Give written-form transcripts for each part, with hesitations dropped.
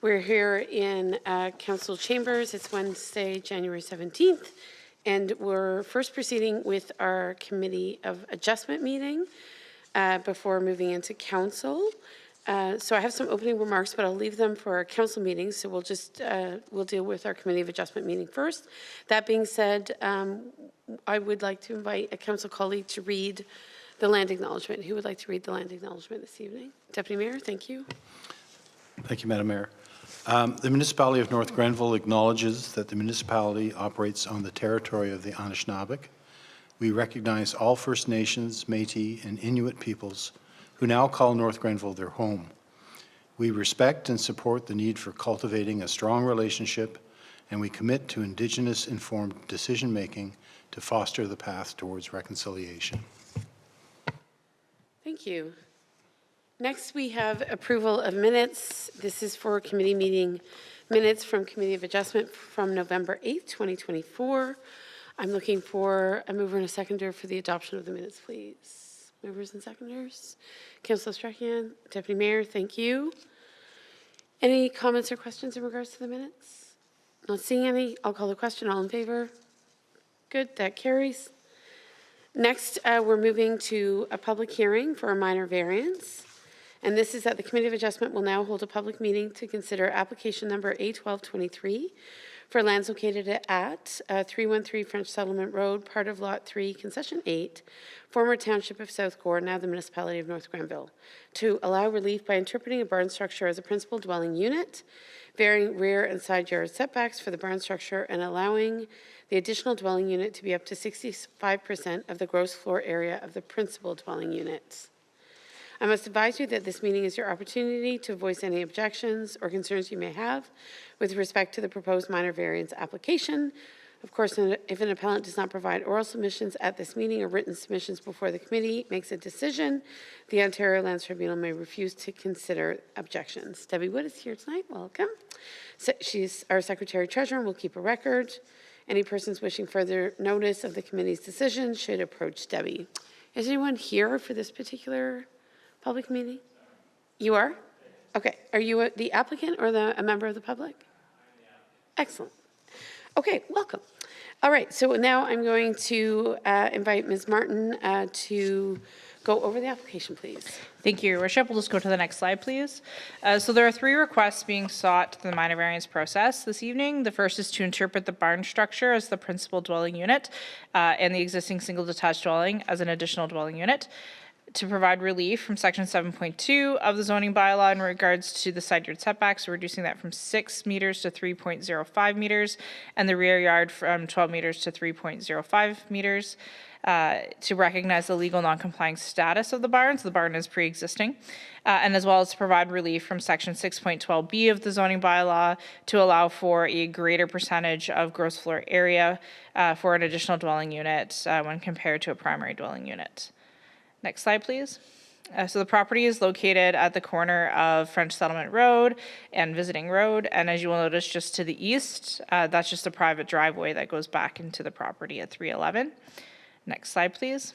We're here in Council Chambers. It's Wednesday, January 17th, and we're first proceeding with our Committee of Adjustment meeting before moving into Council. So I have some opening remarks, but I'll leave them for our Council meetings. So we'll deal with our Committee of Adjustment meeting first. That being said, I would like to invite a Council colleague to read the land acknowledgement. Who would like to read the land acknowledgement this evening? Deputy Mayor, thank you. Thank you, Madam Mayor. The municipality of North Grenville acknowledges that the municipality operates on the territory of the Anishinaabeg. We recognize all First Nations, Métis, and Inuit peoples who now call North Grenville their home. We respect and support the need for cultivating a strong relationship, and we commit to Indigenous-informed decision-making to foster the path towards reconciliation. Thank you. Next, we have approval of minutes. This is for committee meeting minutes from Committee of Adjustment from November 8th, 2024. I'm looking for a mover and a seconder for the adoption of the minutes, please. Movers and seconders. Councillor Strachian, Deputy Mayor, thank you. Any comments or questions in regards to the minutes? Not seeing any. I'll call the question. All in favor? Good, that carries. Next, we're moving to a public hearing for a minor variance. And this is that the Committee of Adjustment will now hold a public meeting to consider application number A1223 for lands located at 313 French Settlement Road, part of Lot 3, Concession 8, former Township of South Gore, now the Municipality of North Grenville, to allow relief by interpreting a barn structure as a principal dwelling unit, varying rear and side yard setbacks for the barn structure, and allowing the additional dwelling unit to be up to 65% of the gross floor area of the principal dwelling unit. I must advise you that this meeting is your opportunity to voice any objections or concerns you may have with respect to the proposed minor variance application. Of course, if an appellant does not provide oral submissions at this meeting or written submissions before the committee makes a decision, the Ontario Lands Tribunal may refuse to consider objections. Debbie Wood is here tonight. Welcome. So she's our Secretary Treasurer and will keep a record. Any persons wishing further notice of the committee's decision should approach Debbie. Is anyone here for this particular public meeting? You are? Okay. Are you the applicant or a member of the public? Excellent. Okay, welcome. All right, so now I'm going to invite Ms. Martin to go over the application, please. Thank you, Your Worship. We'll just go to the next slide, please. So there are 3 requests being sought to the minor variance process this evening. The first is to interpret the barn structure as the principal dwelling unit and the existing single detached dwelling as an additional dwelling unit, to provide relief from section 7.2 of the zoning bylaw in regards to the side yard setbacks, reducing that from 6 meters to 3.05 meters, and the rear yard from 12 meters to 3.05 meters, to recognize the legal non-complying status of the barn. So the barn is pre-existing, and as well as to provide relief from section 6.12B of the zoning bylaw to allow for a greater percentage of gross floor area for an additional dwelling unit when compared to a primary dwelling unit. Next slide, please. So the property is located at the corner of French Settlement Road and Visiting Road. And as you will notice, just to the east, that's just a private driveway that goes back into the property at 311. Next slide, please.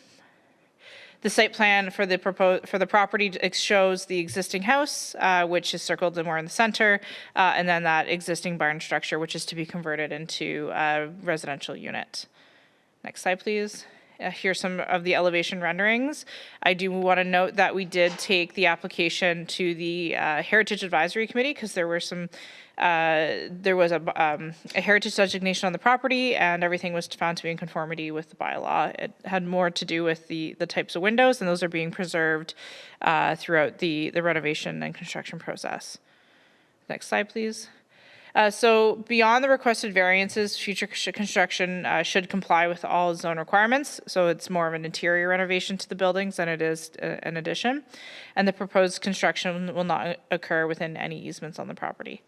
The site plan for the property shows the existing house, which is circled more in the center, and then that existing barn structure, which is to be converted into a residential unit. Next slide, please. Here's some of the elevation renderings. I do want to note that we did take the application to the Heritage Advisory Committee because there was a heritage designation on the property and everything was found to be in conformity with the bylaw. It had more to do with the types of windows, and those are being preserved throughout the renovation and construction process. Next slide, please. So beyond the requested variances, future construction should comply with all zone requirements. So it's more of an interior renovation to the buildings than it is an addition. And the proposed construction will not occur within any easements on the property.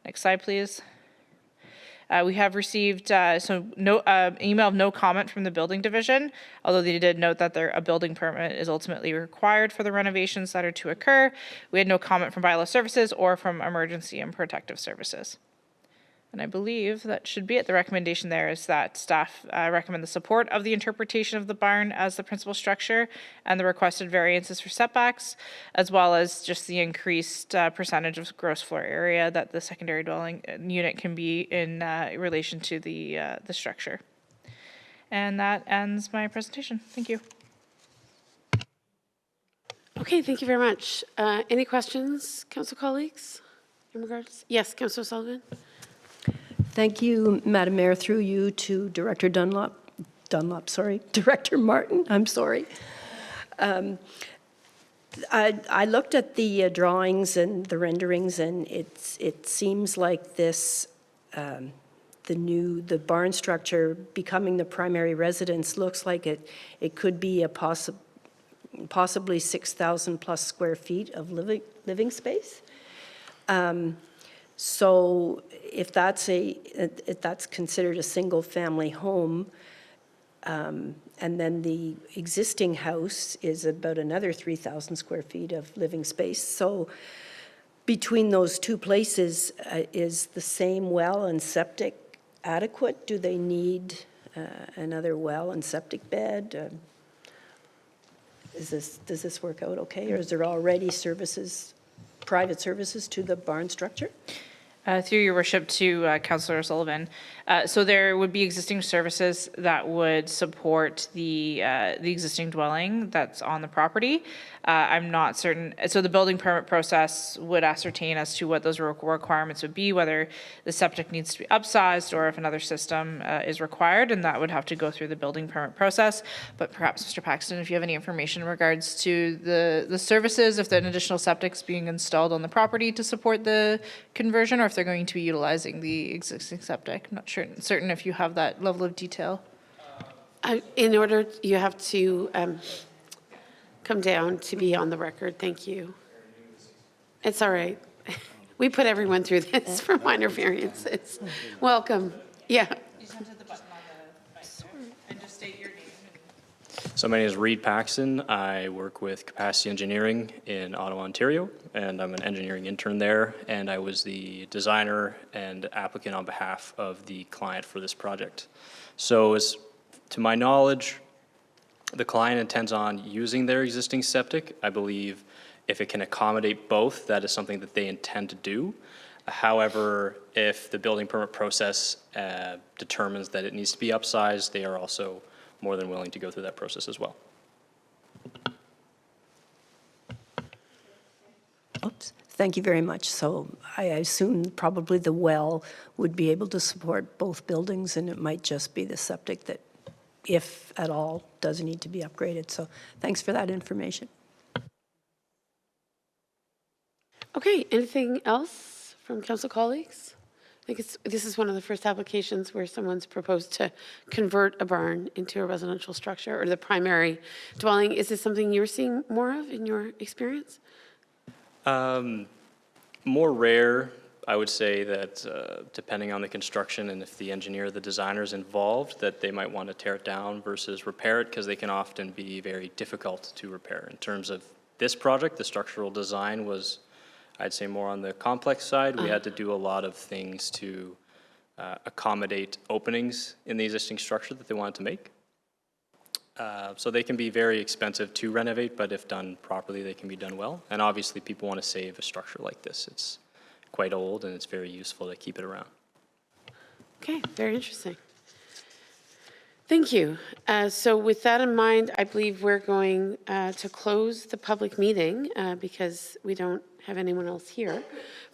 Next slide, please. We have received email of no comment from the building division, although they did note that a building permit is ultimately required for the renovations that are to occur. We had no comment from bylaw services or from emergency and protective services. And I believe that should be it. The recommendation there is that staff recommend the support of the interpretation of the barn as the principal structure and the requested variances for setbacks, as well as just the increased percentage of gross floor area that the secondary dwelling unit can be in relation to the structure. And that ends my presentation. Thank you. Okay, thank you very much. Any questions, council colleagues, in regards? Yes, Councillor Sullivan? Thank you, Madam Mayor, through you to Director Director Martin, I'm sorry. I looked at the drawings and the renderings, and it seems like this, the barn structure becoming the primary residence looks like it could be a possibly 6,000 plus square feet of living space. So if that's considered a single-family home, and then the existing house is about another 3,000 square feet of living space. So between those two places, is the same well and septic adequate? Do they need another well and septic bed? Does this work out okay, or is there already private services to the barn structure? Through your worship to Councillor Sullivan. So there would be existing services that would support the existing dwelling that's on the property. I'm not certain. So the building permit process would ascertain as to what those requirements would be, whether the septic needs to be upsized or if another system is required, and that would have to go through the building permit process. But perhaps, Mr. Paxton, if you have any information in regards to the services, if an additional septic is being installed on the property to support the conversion, or if they're going to be utilizing the existing septic. I'm not certain if you have that level of detail. In order, you have to come down to be on the record. Thank you. It's all right. We put everyone through this for minor variances. Welcome. Yeah. You just hit the button on the mic there, and just state your name. So my name is Reed Paxton. I work with Capacity Engineering in Ottawa, Ontario, and I'm an engineering intern there, and I was the designer and applicant on behalf of the client for this project. So as to my knowledge, the client intends on using their existing septic. I believe if it can accommodate both, that is something that they intend to do. However, if the building permit process determines that it needs to be upsized, they are also more than willing to go through that process as well. Oops. Thank you very much. So I assume probably the well would be able to support both buildings, and it might just be the septic that, if at all, does need to be upgraded. So thanks for that information. Okay, anything else from council colleagues? I think this is one of the first applications where someone's proposed to convert a barn into a residential structure or the primary dwelling. Is this something you're seeing more of in your experience? More rare, I would say that depending on the construction and if the engineer or the designer is involved, that they might want to tear it down versus repair it, because they can often be very difficult to repair. In terms of this project, the structural design was, I'd say, more on the complex side. We had to do a lot of things to accommodate openings in the existing structure that they wanted to make. So they can be very expensive to renovate, but if done properly, they can be done well. And obviously, people want to save a structure like this. It's quite old, and it's very useful to keep it around. Okay, very interesting. Thank you. So with that in mind, I believe we're going to close the public meeting because we don't have anyone else here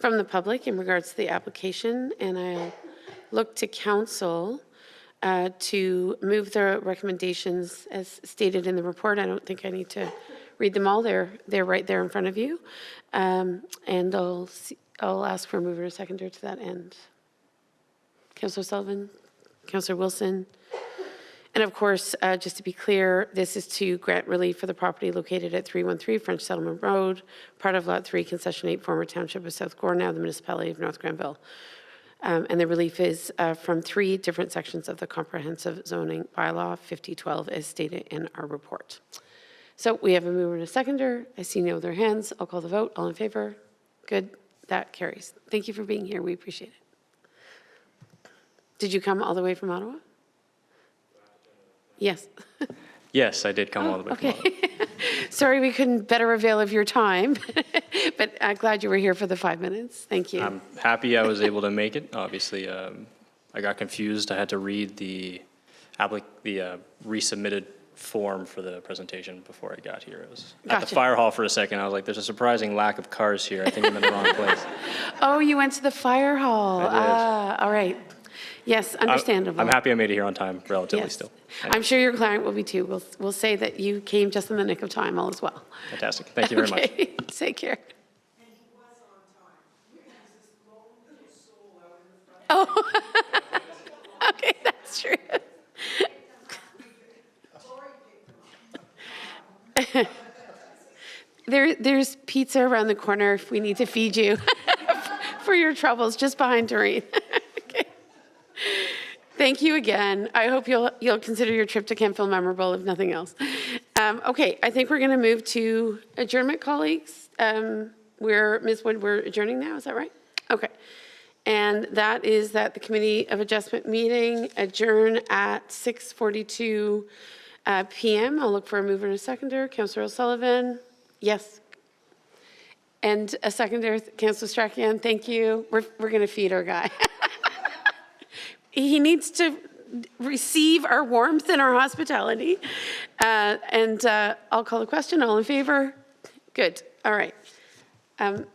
from the public in regards to the application. And I'll look to council to move the recommendations as stated in the report. I don't think I need to read them all. They're right there in front of you. And I'll ask for a mover and seconder to that end. Councillor Sullivan, Councillor Wilson. And of course, just to be clear, this is to grant relief for the property located at 313 French Settlement Road, part of Lot 3, Concession 8, former Township of South Gore, now the Municipality of North Grenville. And the relief is from 3 different sections of the Comprehensive Zoning Bylaw 5012, as stated in our report. So we have a mover and a seconder. I see no other hands. I'll call the vote. All in favor? Good. That carries. Thank you for being here. We appreciate it. Did you come all the way from Ottawa? Yes. Yes, I did come all the way from Ottawa. Okay. Sorry we couldn't better avail of your time, but I'm glad you were here for the 5 minutes. Thank you. I'm happy I was able to make it. Obviously, I got confused. I had to read the resubmitted form for the presentation before I got here. I was at the Gotcha. fire hall for a second. I was like, there's a surprising lack of cars here. I think I'm in the wrong place. Oh, you went to the fire hall. I did. All right. Yes, understandable. I'm happy I made it here on time, relatively Yes. still. I'm sure your client will be too. We'll say that you came just in the nick of time, all is well. Fantastic. Thank you very much. Okay, take care. Oh, okay, that's true. There's pizza around the corner if we need to feed you for your troubles, just behind Doreen. Okay. Thank you again. I hope you'll consider your trip to Kemptville memorable, if nothing else. Okay, I think we're going to move to adjournment, colleagues. Ms. Wood, we're adjourning now, is that right? Okay. And that is that the Committee of Adjustment meeting adjourn at 6:42 p.m. I'll look for a mover and a seconder. Councillor O'Sullivan? Yes. And a seconder, Councillor Strachan, thank you. We're going to feed our guy. He needs to receive our warmth and our hospitality. I'll call the question. All in favor? Good. All right.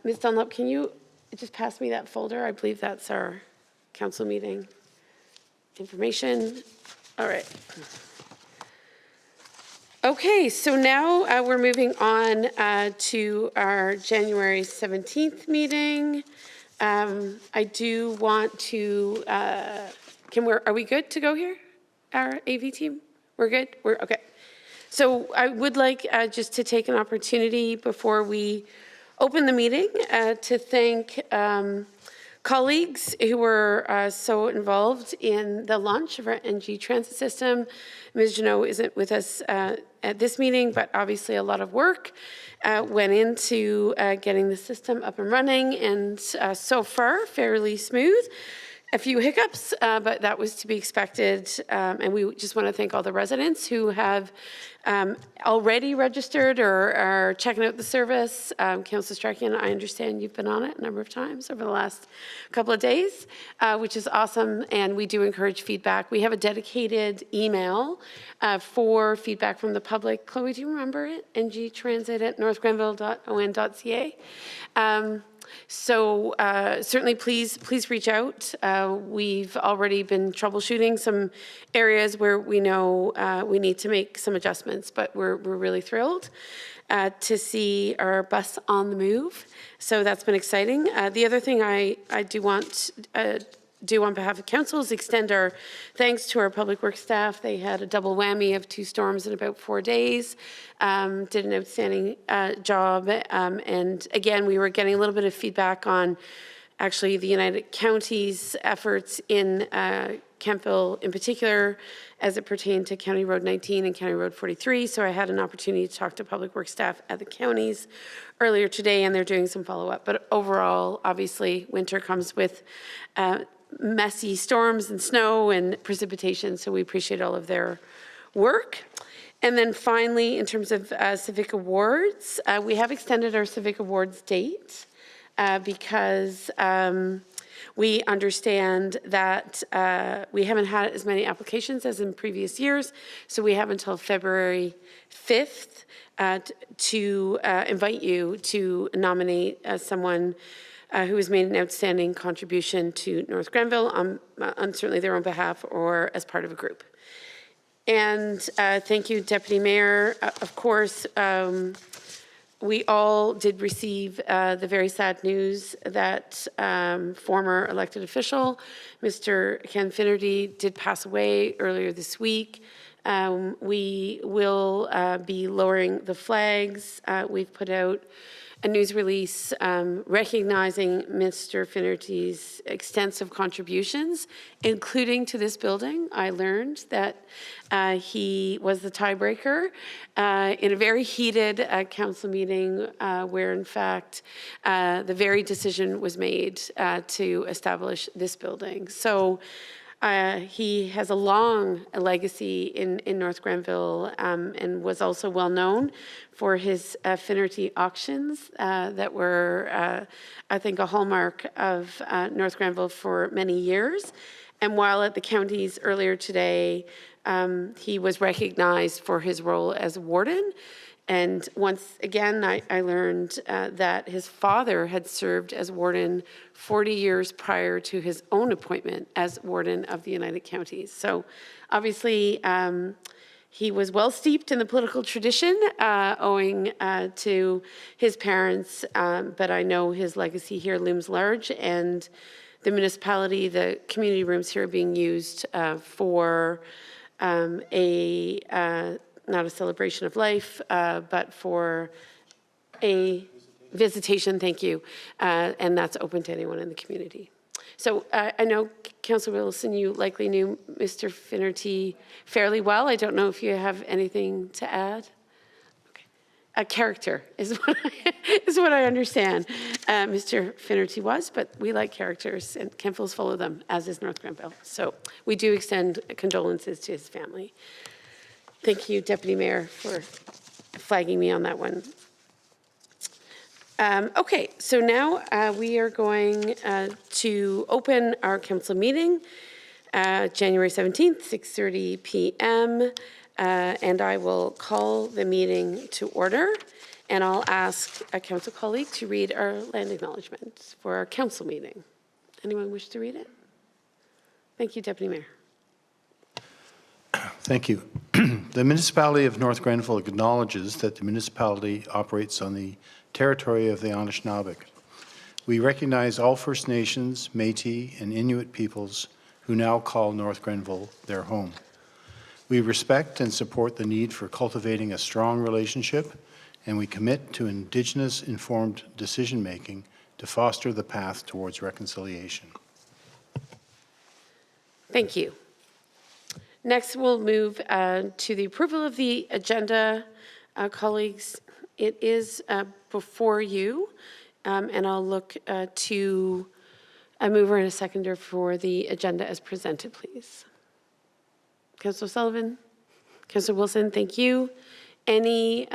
Ms. Dunlop, can you just pass me that folder? I believe that's our council meeting information. All right. Okay, so now we're moving on to our January 17th meeting. I do want to, are we good to go here? Our AV team? We're good? We're okay. So I would like just to take an opportunity before we open the meeting to thank colleagues who were so involved in the launch of our NG transit system. Ms. Janot isn't with us at this meeting, but obviously a lot of work went into getting the system up and running, and so far fairly smooth. A few hiccups, but that was to be expected. And we just want to thank all the residents who have already registered or are checking out the service. Councillor Strachan, I understand you've been on it a number of times over the last couple of days, which is awesome. And we do encourage feedback. We have a dedicated email for feedback from the public. Chloe, do you remember it? ngtransit@northgrenville.on.ca. So certainly please reach out. We've already been troubleshooting some areas where we know we need to make some adjustments, but we're really thrilled to see our bus on the move. So that's been exciting. The other thing I do want do on behalf of council is extend our thanks to our public works staff. They had a double whammy of 2 storms in about 4 days, did an outstanding job. And again, we were getting a little bit of feedback on actually the United Counties' efforts in Kemptville in particular as it pertained to County Road 19 and County Road 43. So I had an opportunity to talk to public works staff at the counties earlier today, and they're doing some follow-up. But overall, obviously, winter comes with messy storms and snow and precipitation, so we appreciate all of their work. And then finally, in terms of civic awards, we have extended our civic awards date because we understand that we haven't had as many applications as in previous years, so we have until February 5th to invite you to nominate someone who has made an outstanding contribution to North Grenville on certainly their own behalf or as part of a group. And thank you, Deputy Mayor. Of course, we all did receive the very sad news that former elected official, Mr. Ken Finnerty, did pass away earlier this week. We will be lowering the flags. We've put out a news release recognizing Mr. Finnerty's extensive contributions, including to this building. I learned that he was the tiebreaker in a very heated council meeting where, in fact, the very decision was made to establish this building. So He has a long legacy in North Grenville and was also well known for his Finnerty auctions that were, I think, a hallmark of North Grenville for many years. And while at the counties earlier today, he was recognized for his role as warden. And once again, I learned that his father had served as warden 40 years prior to his own appointment as warden of the United Counties. So obviously, he was well steeped in the political tradition owing to his parents, but I know his legacy here looms large, and the municipality, the community rooms here are being used for not a celebration of life, but for a visitation, thank you, and that's open to anyone in the community. So I know, Councillor Wilson, you likely knew Mr. Finnerty fairly well. I don't know if you have anything to add? Okay. A character is what I understand Mr. Finnerty was, but we like characters, and Kemptville's full of them, as is North Grenville. So we do extend condolences to his family. Thank you, Deputy Mayor, for flagging me on that one. Okay, so now we are going to open our council meeting, January 17th, 6:30 p.m., and I will call the meeting to order, and I'll ask a council colleague to read our land acknowledgement for our council meeting. Anyone wish to read it? Thank you, Deputy Mayor. Thank you. The municipality of North Grenville acknowledges that the municipality operates on the territory of the Anishinaabe. We recognize all First Nations, Métis, and Inuit peoples who now call North Grenville their home. We respect and support the need for cultivating a strong relationship, and we commit to Indigenous-informed decision-making to foster the path towards reconciliation. Thank you. Next, we'll move to the approval of the agenda. Colleagues, it is before you, and I'll look to a mover and a seconder for the agenda as presented, please. Councillor Sullivan, Councillor Wilson, thank you. Any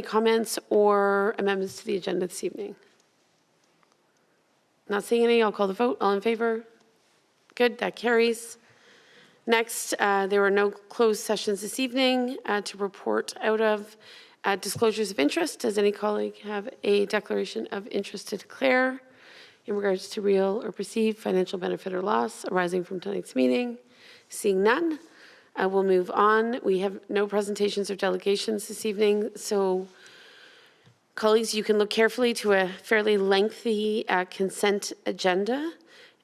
comments or amendments to the agenda this evening? Not seeing any, I'll call the vote. All in favor? Good, that carries. Next, there were no closed sessions this evening to report out of. Disclosures of interest. Does any colleague have a declaration of interest to declare in regards to real or perceived financial benefit or loss arising from tonight's meeting? Seeing none, we'll move on. We have no presentations or delegations this evening, so colleagues, you can look carefully to a fairly lengthy consent agenda,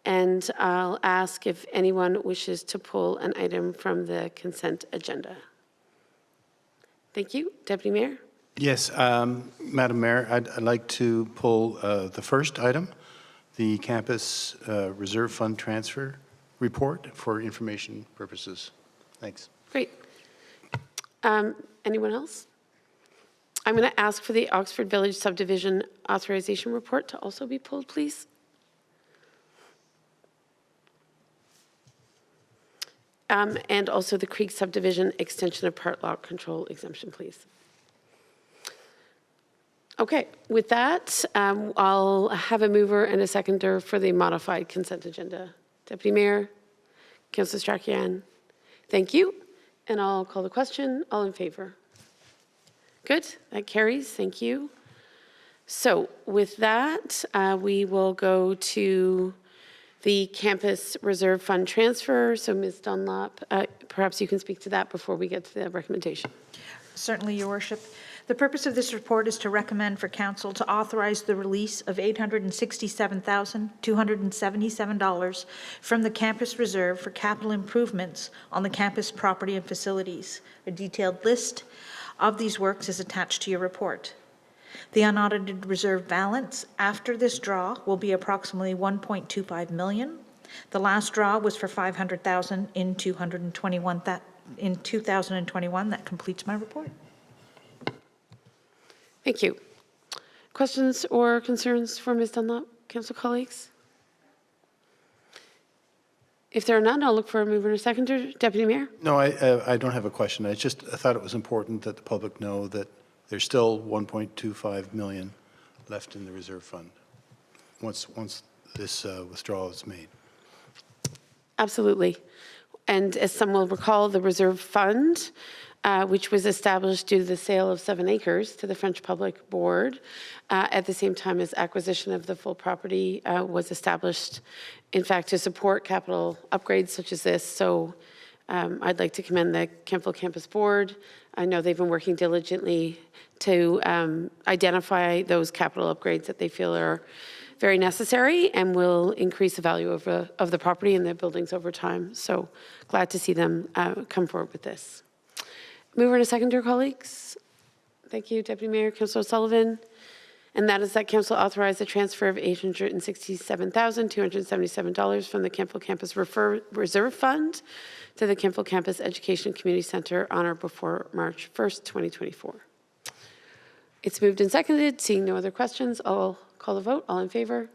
and I'll ask if anyone wishes to pull an item from the consent agenda. Thank you. Deputy Mayor? Yes, Madam Mayor, I'd like to pull the first item, the Campus Reserve Fund Transfer Report for information purposes. Thanks. Great. Anyone else? I'm going to ask for the Oxford Village Subdivision Authorization Report to also be pulled, please. And also the Creek Subdivision Extension of Part Lot Control Exemption, please. Okay, with that, I'll have a mover and a seconder for the modified consent agenda. Deputy Mayor, Councillor Strachian, thank you. And I'll call the question. All in favor? Good, that carries. Thank you. So with that, we will go to the Campus Reserve Fund transfer. So Ms. Dunlop, perhaps you can speak to that before we get to the recommendation. Certainly, Your Worship. The purpose of this report is to recommend for Council to authorize the release of $867,277 from the Campus Reserve for capital improvements on the campus property and facilities. A detailed list of these works is attached to your report. The unaudited reserve balance after this draw will be approximately $1.25 million. The last draw was for $500,000 in 2021. That completes my report. Thank you. Questions or concerns for Ms. Dunlop, council colleagues? If there are none, I'll look for a mover and a seconder. Deputy Mayor? No, I don't have a question. I thought it was important that the public know that there's still 1.25 million left in the reserve fund once this withdrawal is made. Absolutely. And as some will recall, the reserve fund, which was established due to the sale of 7 acres to the French Public Board, at the same time as acquisition of the full property was established, in fact, to support capital upgrades such as this. So I'd like to commend the Kemptville Campus Board. I know they've been working diligently to identify those capital upgrades that they feel are very necessary and will increase the value of the property and the buildings over time. So glad to see them come forward with this. Mover and a seconder, colleagues. Thank you, Deputy Mayor, Councillor Sullivan. And that is that council authorized the transfer of $867,277 from the Kemptville Campus Reserve Fund to the Kemptville Campus Education Community Center on or before March 1st, 2024. It's moved and seconded. Seeing no other questions, I'll call the vote. All in favor?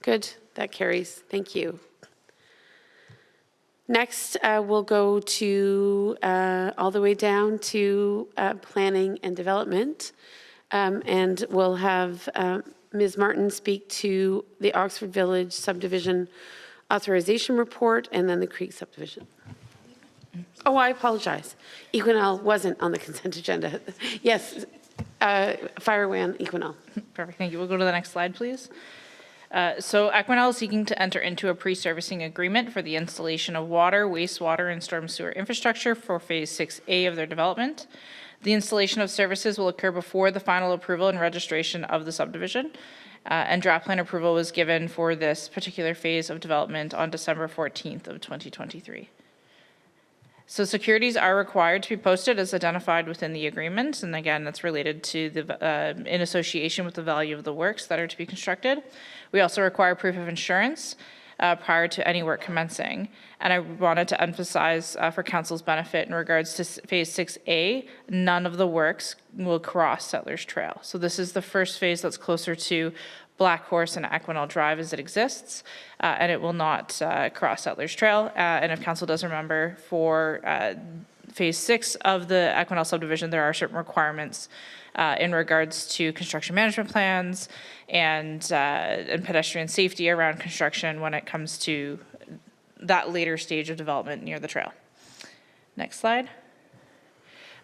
Good. That carries. Thank you. Next, we'll go to all the way down to planning and development. And we'll have Ms. Martin speak to the Oxford Village subdivision authorization report and then the Creek subdivision. Oh, I apologize. Equinel wasn't on the consent agenda. Yes, fire away on Equinel. Perfect, thank you. We'll go to the next slide, please. So Equinel is seeking to enter into a pre-servicing agreement for the installation of water, wastewater, and storm sewer infrastructure for Phase 6A of their development. The installation of services will occur before the final approval and registration of the subdivision, and draft plan approval was given for this particular phase of development on December 14th of 2023. So securities are required to be posted as identified within the agreement, and again, that's related to the in association with the value of the works that are to be constructed. We also require proof of insurance prior to any work commencing. And I wanted to emphasize for council's benefit in regards to phase 6A, none of the works will cross Settlers Trail. So this is the first phase that's closer to Black Horse and Equinel Drive as it exists, and it will not cross Settlers Trail. And if council does remember, for phase 6 of the Equinel subdivision, there are certain requirements in regards to construction management plans and pedestrian safety around construction when it comes to that later stage of development near the trail. Next slide.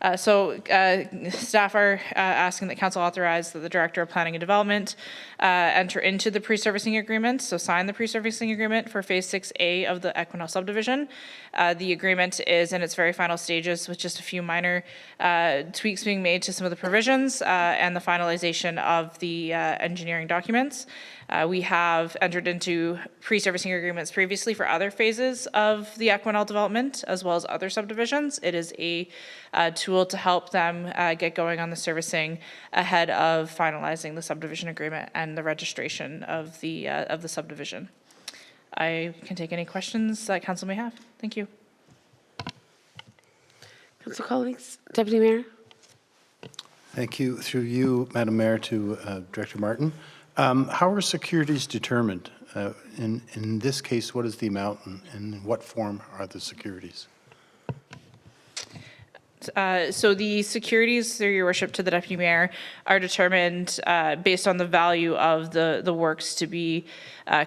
Staff are asking that council authorize that the Director of Planning and Development enter into the pre-servicing agreement, so sign the pre-servicing agreement for Phase 6A of the Equinel subdivision. The agreement is in its very final stages with just a few minor tweaks being made to some of the provisions and the finalization of the engineering documents. We have entered into pre-servicing agreements previously for other phases of the Equinel development, as well as other subdivisions. It is a tool to help them get going on the servicing ahead of finalizing the subdivision agreement and the registration of the subdivision. I can take any questions that council may have. Thank you. Council colleagues, Deputy Mayor. Thank you. Through you, Madam Mayor, to Director Martin. How are securities determined? In this case, what is the amount and in what form are the securities? So the securities, through your worship to the Deputy Mayor, are determined based on the value of the works to be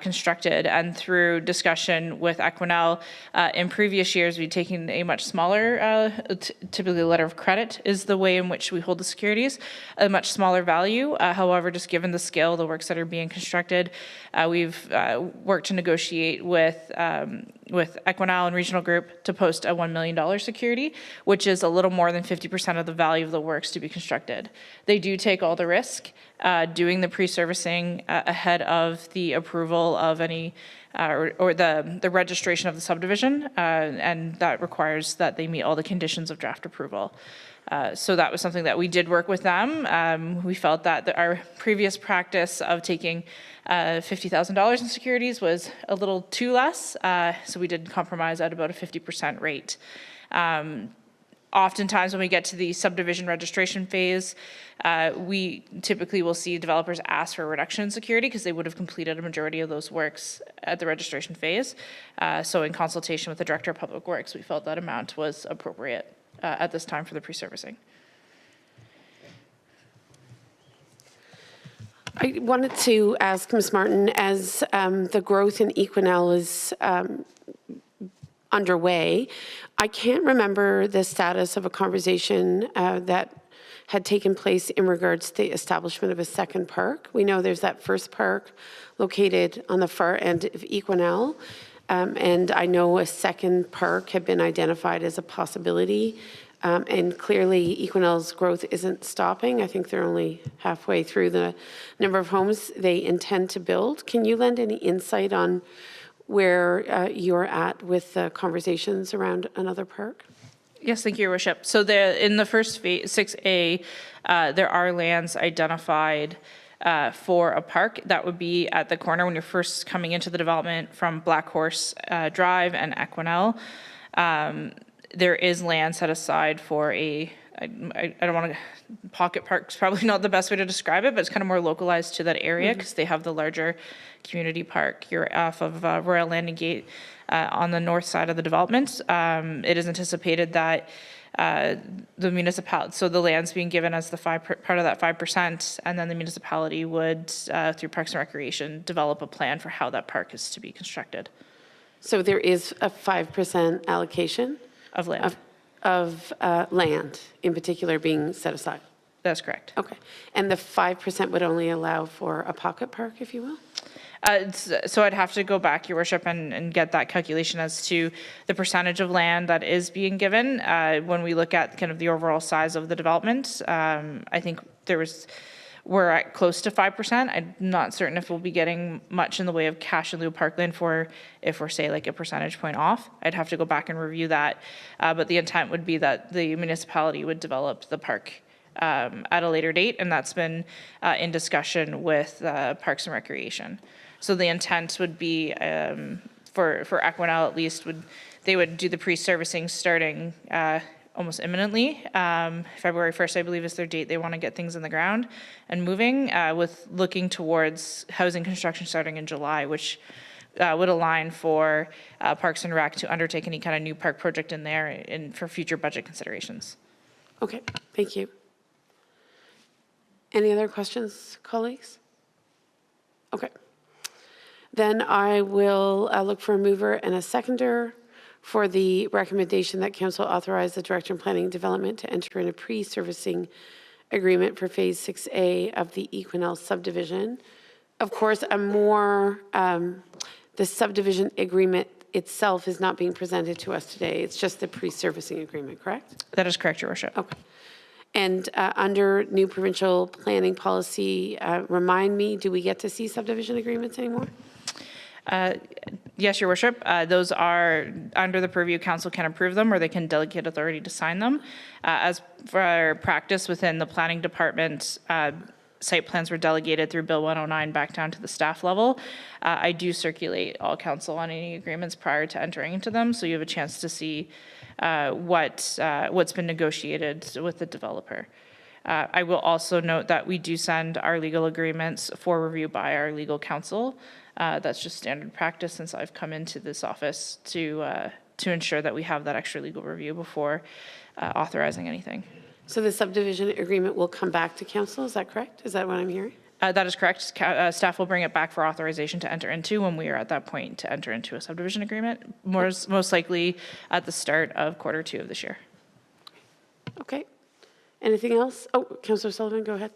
constructed, and through discussion with Equinel. In previous years, we've taken a much smaller, typically a letter of credit is the way in which we hold the securities, a much smaller value. However, just given the scale of the works that are being constructed, we've worked to negotiate with Equinel and Regional Group to post a $1 million security, which is a little more than 50% of the value of the works to be constructed. They do take all the risk doing the pre-servicing ahead of the approval of any or the registration of the subdivision, and that requires that they meet all the conditions of draft approval. So that was something that we did work with them. We felt that our previous practice of taking $50,000 in securities was a little too less, so we did compromise at about a 50% rate. Oftentimes, when we get to the subdivision registration phase, we typically will see developers ask for a reduction in security because they would have completed a majority of those works at the registration phase. So in consultation with the Director of Public Works, we felt that amount was appropriate at this time for the pre-servicing. I wanted to ask Ms. Martin, as the growth in Equinel is underway, I can't remember the status of a conversation that had taken place in regards to the establishment of a second park. We know there's that first park located on the far end of Equinel, and I know a second park had been identified as a possibility. And clearly, Equinel's growth isn't stopping. I think they're only halfway through the number of homes they intend to build. Can you lend any insight on where you're at with the conversations around another park? Yes, thank you, Your Worship. So in the first phase, 6A, there are lands identified for a park. That would be at the corner when you're first coming into the development from Black Horse Drive and Equinel. There is land set aside for I don't want to, pocket park's probably not the best way to describe it, but it's kind of more localized to that area because they have the larger community park. You're off of Royal Landing Gate on the north side of the development. It is anticipated that the municipality, so the land's being given as the part of that 5%, and then the municipality would, through Parks and Recreation, develop a plan for how that park is to be constructed. So there is a 5% allocation Of land. of land, in particular, being set aside? That's correct. Okay. And the 5% would only allow for a pocket park, if you will? So I'd have to go back, Your Worship, and get that calculation as to the percentage of land that is being given. When we look at kind of the overall size of the development, I think we're at close to 5%. I'm not certain if we'll be getting much in the way of cash in lieu of parkland if we're, say, like a percentage point off. I'd have to go back and review that. But the intent would be that the municipality would develop the park at a later date, and that's been in discussion with Parks and Recreation. So the intent would be, for Equinel at least, they would do the pre-servicing starting almost imminently. February 1st, I believe, is their date. They want to get things in the ground and moving, with looking towards housing construction starting in July, which would align for Parks and Rec to undertake any kind of new park project in there for future budget considerations. Okay, thank you. Any other questions, colleagues? Okay. Then I will look for a mover and a seconder for the recommendation that council authorize the Director of Planning and Development to enter in a pre-servicing agreement for Phase 6A of the Equinel subdivision. Of course, the subdivision agreement itself is not being presented to us today. It's just the pre-servicing agreement, correct? That is correct, Your Worship. Okay. And under new provincial planning policy, remind me, do we get to see subdivision agreements anymore? Yes, Your Worship. Those are under the purview. Council can approve them, or they can delegate authority to sign them. As for our practice within the planning department, site plans were delegated through Bill 109 back down to the staff level. I do circulate all council on any agreements prior to entering into them, so you have a chance to see what's been negotiated with the developer. I will also note that we do send our legal agreements for review by our legal counsel. That's just standard practice since I've come into this office to ensure that we have that extra legal review before authorizing anything. So the subdivision agreement will come back to council, is that correct? Is that what I'm hearing? That is correct. Staff will bring it back for authorization to enter into when we are at that point to enter into a subdivision agreement, most likely at the start of Q2 of this year. Okay. Anything else? Oh, Councillor Sullivan, go ahead.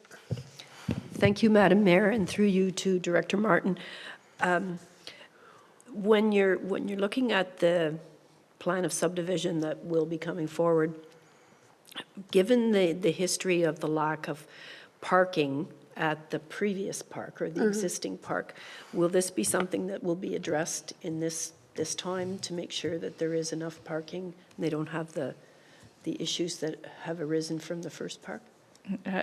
Thank you, Madam Mayor, and through you to Director Martin. When you're looking at the plan of subdivision that will be coming forward, given the history of the lack of parking at the previous park or the existing park, will this be something that will be addressed in this time to make sure that there is enough parking and they don't have the issues that have arisen from the first park?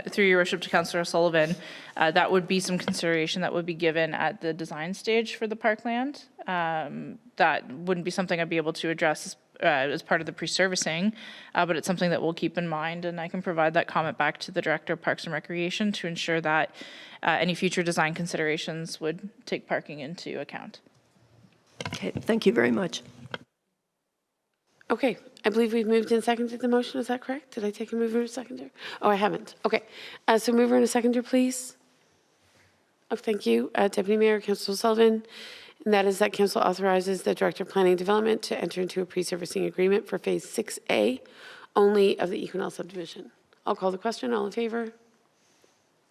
through your worship to Councillor O'Sullivan, that would be some consideration that would be given at the design stage for the parkland. That wouldn't be something I'd be able to address as part of the pre-servicing, but it's something that we'll keep in mind, and I can provide that comment back to the Director of Parks and Recreation to ensure that any future design considerations would take parking into account. Okay, thank you very much. Okay, I believe we've moved and seconded the motion, is that correct? Did I take a mover and a seconder? Oh, I haven't. Okay, so mover and a seconder, please. Oh, thank you. Deputy Mayor, Councillor Sullivan, and that is that council authorizes the Director of Planning and Development to enter into a pre-servicing agreement for Phase 6A only of the Equinell subdivision. I'll call the question. All in favor?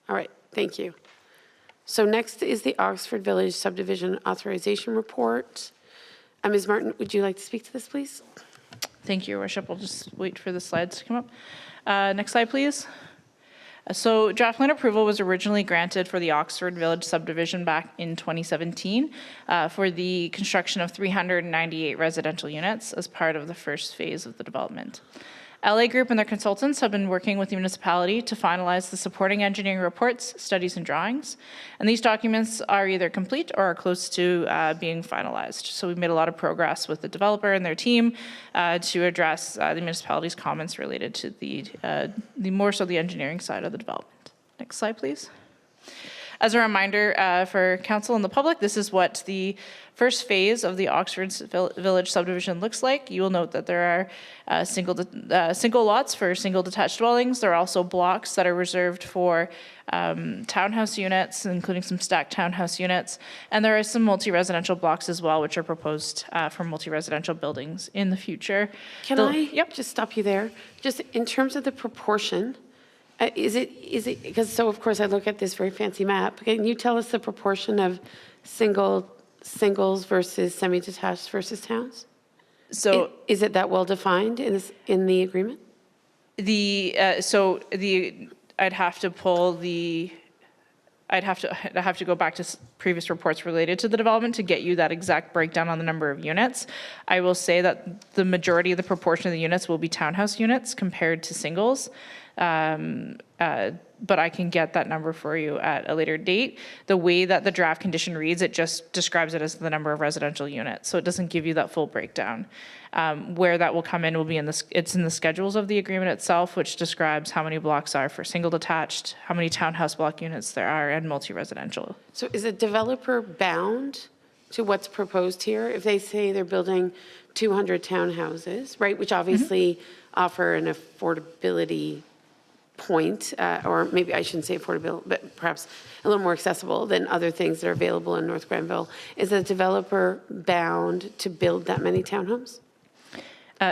All right, thank you. So next is the Oxford Village subdivision authorization report. Ms. Martin, would you like to speak to this, please? Thank you, Your Worship. We'll just wait for the slides to come up. Next slide, please. So draft plan approval was originally granted for the Oxford Village subdivision back in 2017 for the construction of 398 residential units as part of the first phase of the development. LA Group and their consultants have been working with the municipality to finalize the supporting engineering reports, studies, and drawings. And these documents are either complete or are close to being finalized. So we've made a lot of progress with the developer and their team to address the municipality's comments related to the more so the engineering side of the development. Next slide, please. As a reminder for council and the public, this is what the first phase of the Oxford Village subdivision looks like. You will note that there are single lots for single detached dwellings. There are also blocks that are reserved for townhouse units, including some stacked townhouse units. And there are some multi-residential blocks as well, which are proposed for multi-residential buildings in the future. Can I just stop you there? Just in terms of the proportion, is it, because so of course I look at this very fancy map. Can you tell us the proportion of singles versus semi-detached versus towns? So Is it that well defined in the agreement? I'd have to pull I'd have to go back to previous reports related to the development to get you that exact breakdown on the number of units. I will say that the majority of the proportion of the units will be townhouse units compared to singles. But I can get that number for you at a later date. The way that the draft condition reads, it just describes it as the number of residential units. So it doesn't give you that full breakdown. Where that will come in will be it's in the schedules of the agreement itself, which describes how many blocks are for single detached, how many townhouse block units there are, and multi-residential. So is a developer bound to what's proposed here? If they say they're building 200 townhouses, right, which obviously offer an affordability point, or maybe I shouldn't say affordable, but perhaps a little more accessible than other things that are available in North Grenville. Is the developer bound to build that many townhomes?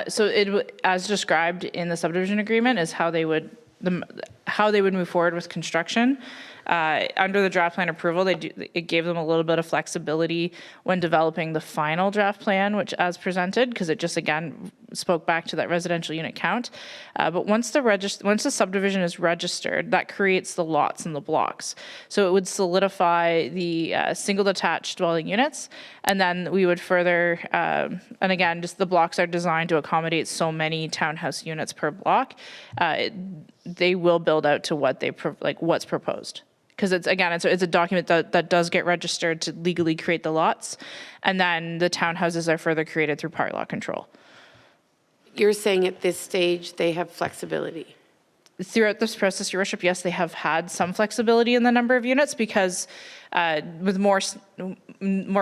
So as described in the subdivision agreement is how they would move forward with construction. Under the draft plan approval, it gave them a little bit of flexibility when developing the final draft plan, which as presented, because it just again spoke back to that residential unit count. But once the subdivision is registered, that creates the lots and the blocks. So it would solidify the single detached dwelling units, and then we would further, and again, just the blocks are designed to accommodate so many townhouse units per block. They will build out to what what's proposed. Because it's a document that does get registered to legally create the lots, and then the townhouses are further created through part law control. You're saying at this stage they have flexibility? Throughout this process, Your Worship, yes, they have had some flexibility in the number of units because with more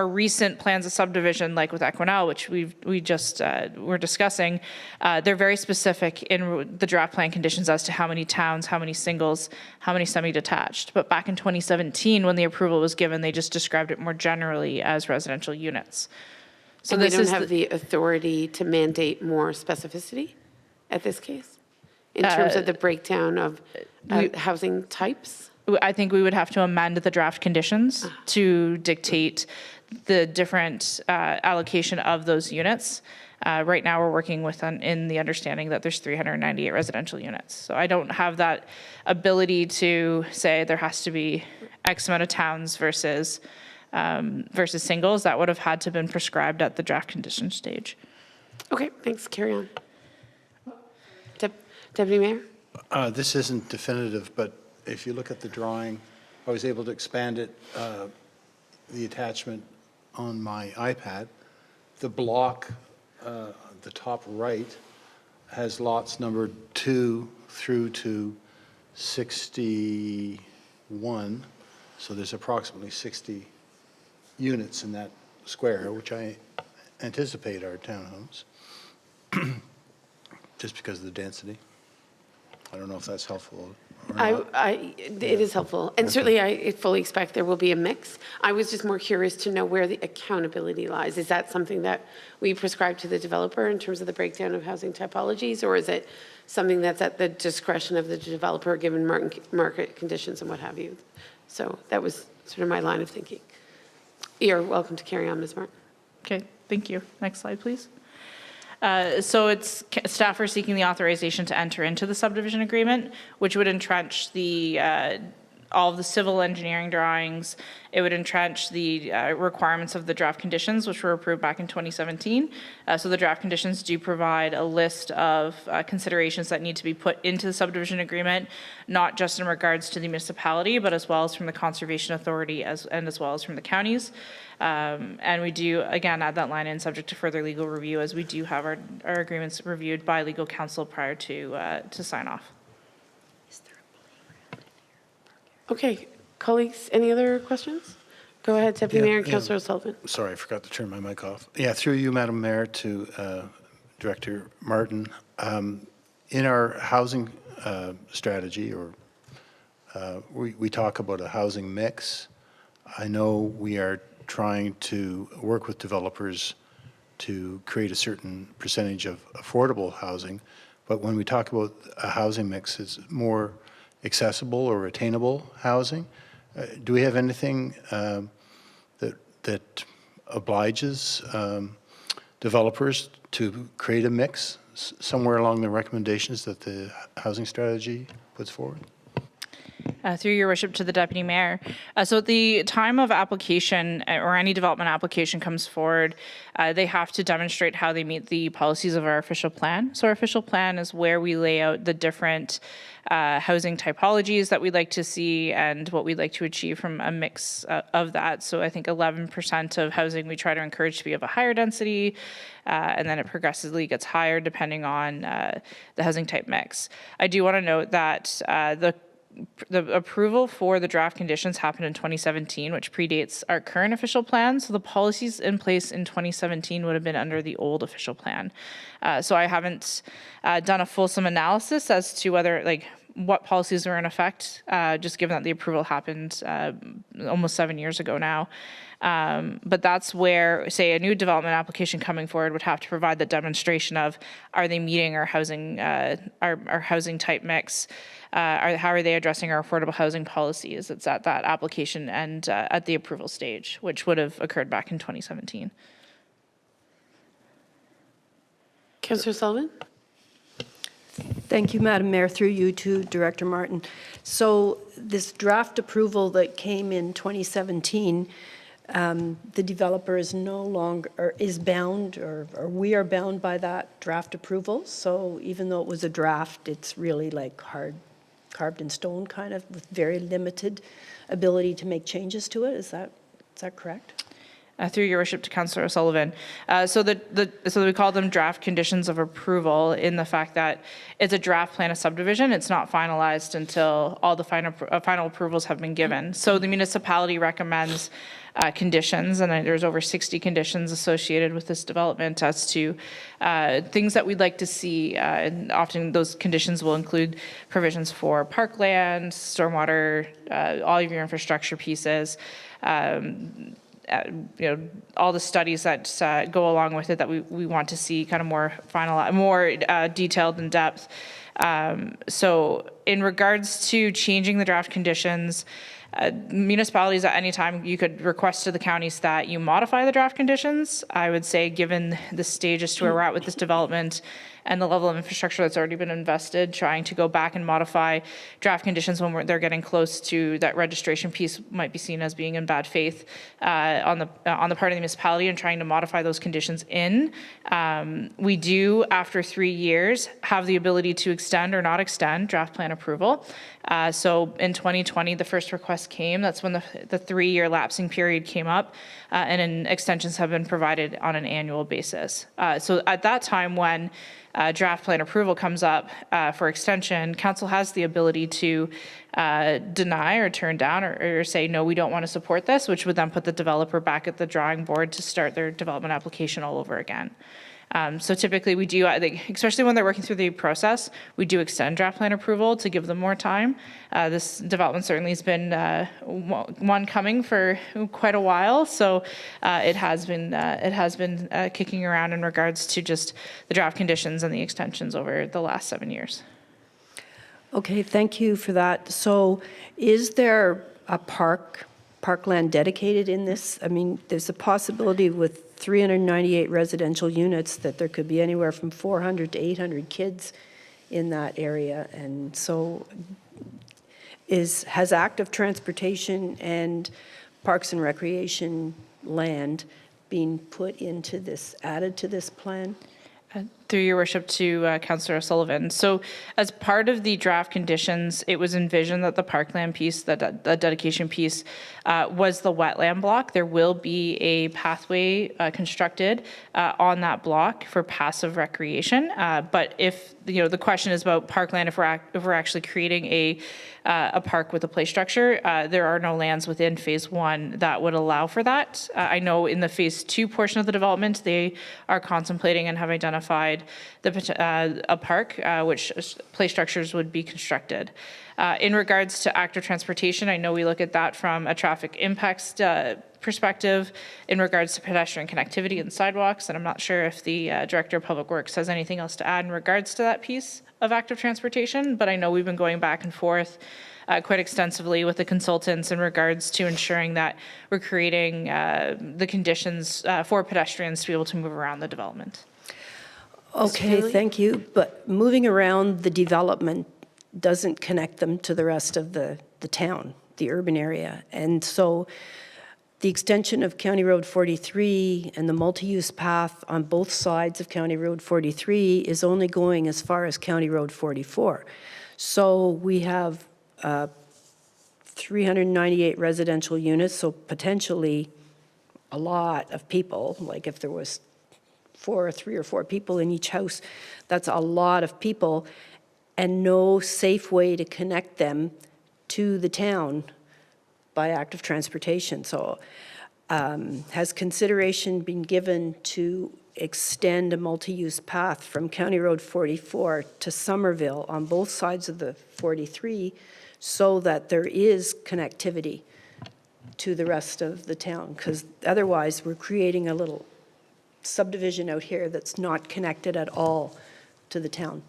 recent plans of subdivision, like with Equinell, which we just were discussing, they're very specific in the draft plan conditions as to how many towns, how many singles, how many semi-detached. But back in 2017, when the approval was given, they just described it more generally as residential units. So and this we don't have the authority to mandate more specificity at this case? In terms of the breakdown of housing types? I think we would have to amend the draft conditions to dictate the different allocation of those units. Right now, we're working in the understanding that there's 398 residential units. So I don't have that ability to say there has to be X amount of towns versus singles. That would have had to have been prescribed at the draft condition stage. Okay, thanks. Carry on. Deputy Mayor? This isn't definitive, but if you look at the drawing, I was able to expand it, the attachment on my iPad. The block, the top right, has lots numbered 2 through to 61. So there's approximately 60 units in that square, which I anticipate are townhomes, just because of the density. I don't know if that's helpful or not. It is helpful, and certainly I fully expect there will be a mix. I was just more curious to know where the accountability lies. Is that something that we prescribe to the developer in terms of the breakdown of housing typologies, or is it something that's at the discretion of the developer, given market conditions and what have you? So that was sort of my line of thinking. You're welcome to carry on, Ms. Martin. Okay, thank you. Next slide, please. So staff are seeking the authorization to enter into the subdivision agreement, which would entrench all of the civil engineering drawings. It would entrench the requirements of the draft conditions, which were approved back in 2017. So the draft conditions do provide a list of considerations that need to be put into the subdivision agreement, not just in regards to the municipality, but as well as from the Conservation Authority and as well as from the counties. And we do, again, add that line in subject to further legal review, as we do have our agreements reviewed by legal counsel prior to sign off. Okay, colleagues, any other questions? Go ahead, Deputy Mayor and yeah. Councillor O'Sullivan. Sorry, I forgot to turn my mic off. Yeah, through you, Madam Mayor, to Director Martin. In our housing strategy, or we talk about a housing mix. I know we are trying to work with developers to create a certain percentage of affordable housing, but when we talk about a housing mix, it's more accessible or attainable housing. Do we have anything that obliges developers to create a mix somewhere along the recommendations that the housing strategy puts forward? Through your worship to the Deputy Mayor. So at the time of application or any development application comes forward, they have to demonstrate how they meet the policies of our official plan. So our official plan is where we lay out the different housing typologies that we'd like to see and what we'd like to achieve from a mix of that. So I think 11% of housing we try to encourage to be of a higher density, and then it progressively gets higher depending on the housing type mix. I do want to note that the approval for the draft conditions happened in 2017, which predates our current official plan. So the policies in place in 2017 would have been under the old official plan. So I haven't done a fulsome analysis as to whether, what policies are in effect, just given that the approval happened almost 7 years ago now. But that's where, say, a new development application coming forward would have to provide the demonstration of, are they meeting our housing, our housing type mix? How are they addressing our affordable housing policies? It's at that application and at the approval stage, which would have occurred back in 2017. Councillor Sullivan? Thank you, Madam Mayor, through you to Director Martin. So this draft approval that came in 2017, the developer is no longer, or is bound, or we are bound by that draft approval. So even though it was a draft, it's really like carved in stone, kind of, with very limited ability to make changes to it. Is that correct? Through your worship to Councillor O'Sullivan. So we call them draft conditions of approval in the fact that it's a draft plan of subdivision. It's not finalized until all the final approvals have been given. So the municipality recommends conditions, and there's over 60 conditions associated with this development as to things that we'd like to see. And often those conditions will include provisions for parkland, stormwater, all of your infrastructure pieces, all the studies that go along with it that we want to see kind of more detailed in depth. So in regards to changing the draft conditions, municipalities at any time, you could request to the counties that you modify the draft conditions. I would say, given the stage as to where we're at with this development and the level of infrastructure that's already been invested, trying to go back and modify draft conditions when they're getting close to that registration piece might be seen as being in bad faith on the part of the municipality, and trying to modify those conditions in. We do, after 3 years, have the ability to extend or not extend draft plan approval. So in 2020, the first request came. That's when the 3-year lapsing period came up, and extensions have been provided on an annual basis. So at that time, when draft plan approval comes up for extension, council has the ability to deny or turn down or say, no, we don't want to support this, which would then put the developer back at the drawing board to start their development application all over again. So typically we do, I think, especially when they're working through the process, we do extend draft plan approval to give them more time. This development certainly has been one coming for quite a while, so it has been kicking around in regards to just the draft conditions and the extensions over the last 7 years. Okay, thank you for that. So is there a parkland dedicated in this? I mean, there's a possibility with 398 residential units that there could be anywhere from 400 to 800 kids in that area. And so has active transportation and parks and recreation land been put into this, added to this plan? Through your worship to Councillor O'Sullivan. So as part of the draft conditions, it was envisioned that the parkland piece, the dedication piece, was the wetland block. There will be a pathway constructed on that block for passive recreation. But if, the question is about parkland, if we're actually creating a park with a play structure, there are no lands within phase 1 that would allow for that. I know in the phase 2 portion of the development, they are contemplating and have identified a park which play structures would be constructed. In regards to active transportation, I know we look at that from a traffic impacts perspective in regards to pedestrian connectivity and sidewalks, and I'm not sure if the Director of Public Works has anything else to add in regards to that piece of active transportation, but I know we've been going back and forth quite extensively with the consultants in regards to ensuring that we're creating the conditions for pedestrians to be able to move around the development. Okay, thank you. But moving around the development doesn't connect them to the rest of the town, the urban area. And so the extension of County Road 43 and the multi-use path on both sides of County Road 43 is only going as far as County Road 44. So we have 398 residential units, so potentially a lot of people, like if there was 3 or 4 people in each house, that's a lot of people, and no safe way to connect them to the town by active transportation. So has consideration been given to extend a multi-use path from County Road 44 to Somerville on both sides of the 43 so that there is connectivity to the rest of the town? Because otherwise we're creating a little subdivision out here that's not connected at all to the town.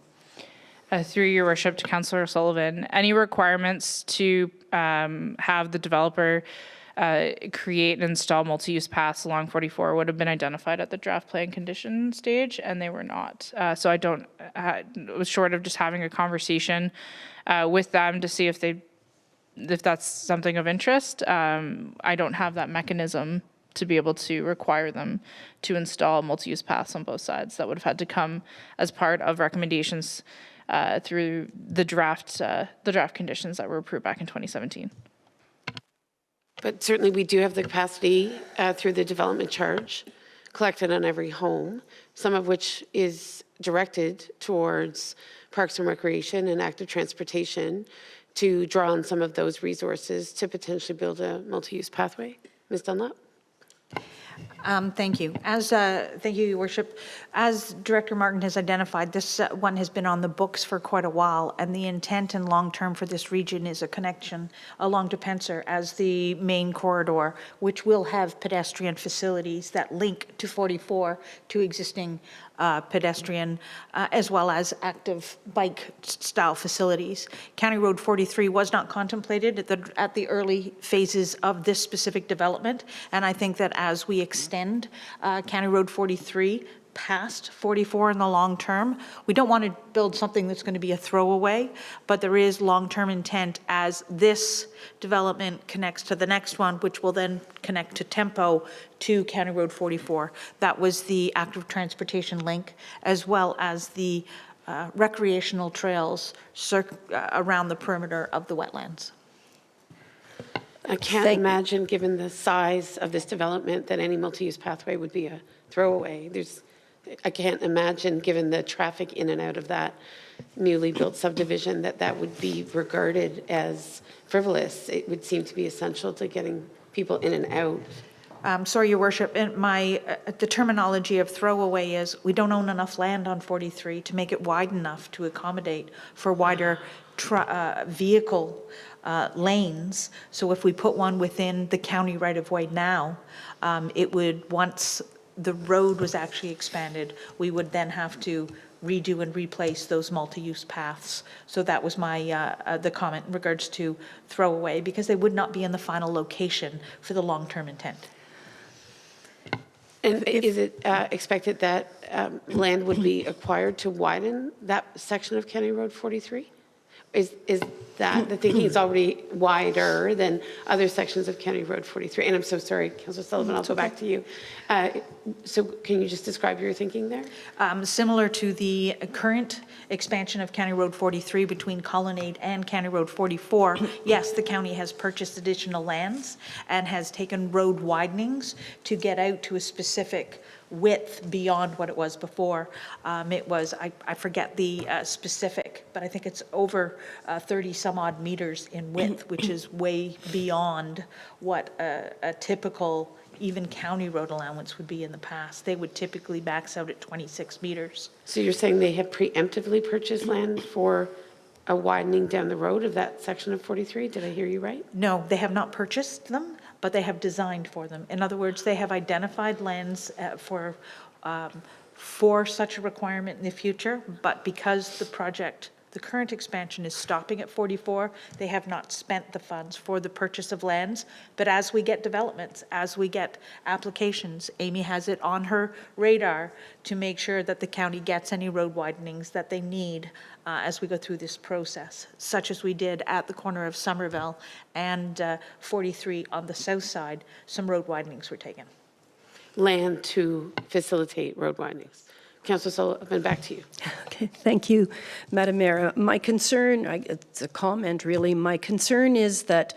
Through your worship to Councillor Sullivan, any requirements to have the developer create and install multi-use paths along 44 would have been identified at the draft plan condition stage, and they were not. So I don't, it was short of just having a conversation with them to see if that's something of interest. I don't have that mechanism to be able to require them to install multi-use paths on both sides. That would have had to come as part of recommendations through the draft conditions that were approved back in 2017. But certainly we do have the capacity through the development charge collected on every home, some of which is directed towards parks and recreation and active transportation, to draw on some of those resources to potentially build a multi-use pathway. Ms. Dunlop? Thank you. Thank you, Your Worship. As Director Martin has identified, this one has been on the books for quite a while, and the intent and long-term for this region is a connection along to Pencer as the main corridor, which will have pedestrian facilities that link to 44 to existing pedestrian as well as active bike style facilities. County Road 43 was not contemplated at the early phases of this specific development, and I think that as we extend extend County Road 43 past 44 in the long term. We don't want to build something that's going to be a throwaway, but there is long-term intent as this development connects to the next one, which will then connect to Tempo to County Road 44. That was the active transportation link, as well as the recreational trails around the perimeter of the wetlands. I can't imagine, given the size of this development, that any multi-use pathway would be a throwaway. I can't imagine, given the traffic in and out of that newly built subdivision, that that would be regarded as frivolous. It would seem to be essential to getting people in and out. Sorry, Your Worship, and the terminology of throwaway is we don't own enough land on 43 to make it wide enough to accommodate for wider vehicle lanes. So if we put one within the county right-of-way now, it would, once the road was actually expanded, we would then have to redo and replace those multi-use paths. So that was my, the comment in regards to throwaway, because they would not be in the final location for the long-term intent. And is it expected that land would be acquired to widen that section of County Road 43? Is that the thinking is already wider than other sections of County Road 43? And I'm so sorry, Councillor Sullivan, I'll go back to you. So can you just describe your thinking there? Similar to the current expansion of County Road 43 between Colonnade and County Road 44, yes, the county has purchased additional lands and has taken road widenings to get out to a specific width beyond what it was before. It was, I forget the specific, but I think it's over 30 some odd meters in width, which is way beyond what a typical even county road allowance would be in the past. They would typically max out at 26 meters. So you're saying they have preemptively purchased land for a widening down the road of that section of 43? Did I hear you right? No, they have not purchased them, but they have designed for them. In other words, they have identified lands for such a requirement in the future, but because the current expansion is stopping at 44, they have not spent the funds for the purchase of lands. But as we get developments, as we get applications, Amy has it on her radar to make sure that the county gets any road widenings that they need as we go through this process, such as we did at the corner of Somerville and 43 on the south side. Some road widenings were taken. Land to facilitate road widenings. Councillor Sullivan, back to you. Okay, thank you, Madam Mayor. My concern, it's a comment really, my concern is that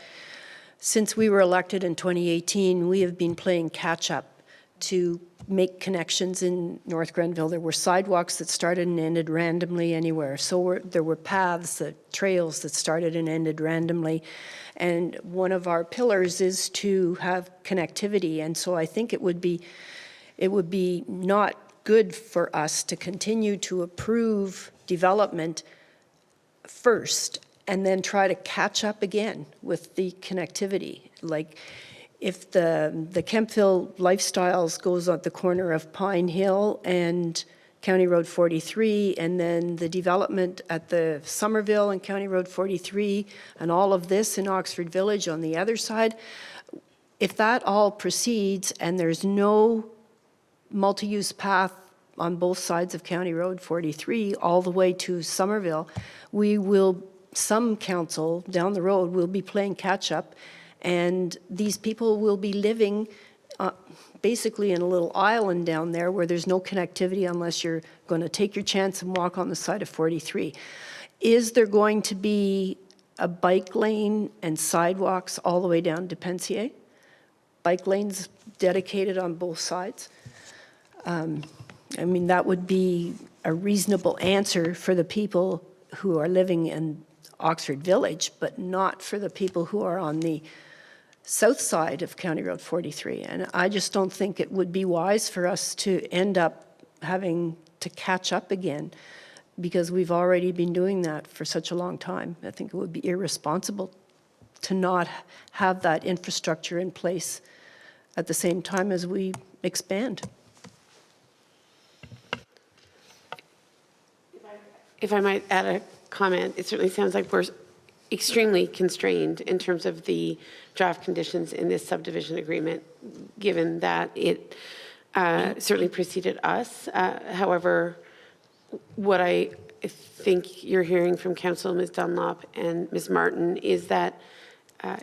since we were elected in 2018, we have been playing catch up to make connections in North Grenville. There were sidewalks that started and ended randomly anywhere. So there were paths, trails that started and ended randomly. And one of our pillars is to have connectivity. And so I think it would be not good for us to continue to approve development first and then try to catch up again with the connectivity. Like if the Kempville Lifestyles goes at the corner of Pine Hill and County Road 43, and then the development at the Somerville and County Road 43, and all of this in Oxford Village on the other side, if that all proceeds and there's no multi-use path on both sides of County Road 43 all the way to Somerville, some council down the road will be playing catch up, and these people will be living basically in a little island down there where there's no connectivity unless you're going to take your chance and walk on the side of 43. Is there going to be a bike lane and sidewalks all the way down to Pensier? Bike lanes dedicated on both sides? I mean, that would be a reasonable answer for the people who are living in Oxford Village, but not for the people who are on the south side of County Road 43. And I just don't think it would be wise for us to end up having to catch up again, because we've already been doing that for such a long time. I think it would be irresponsible to not have that infrastructure in place at the same time as we expand. If I might add a comment, it certainly sounds like we're extremely constrained in terms of the draft conditions in this subdivision agreement, given that it certainly preceded us. However, what I think you're hearing from Council Ms. Dunlop and Ms. Martin is that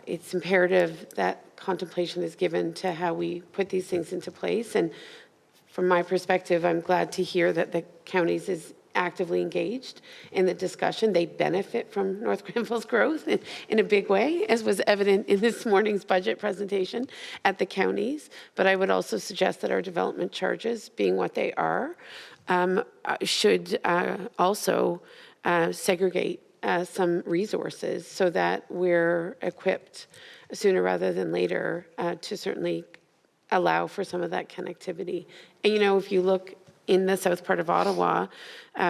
it's imperative that contemplation is given to how we put these things into place. And from my perspective, I'm glad to hear that the counties is actively engaged in the discussion. They benefit from North Grenville's growth in a big way, as was evident in this morning's budget presentation at the counties. But I would also suggest that our development charges, being what they are, should also segregate some resources so that we're equipped sooner rather than later to certainly allow for some of that connectivity. And, you know, if you look in the south part of Ottawa,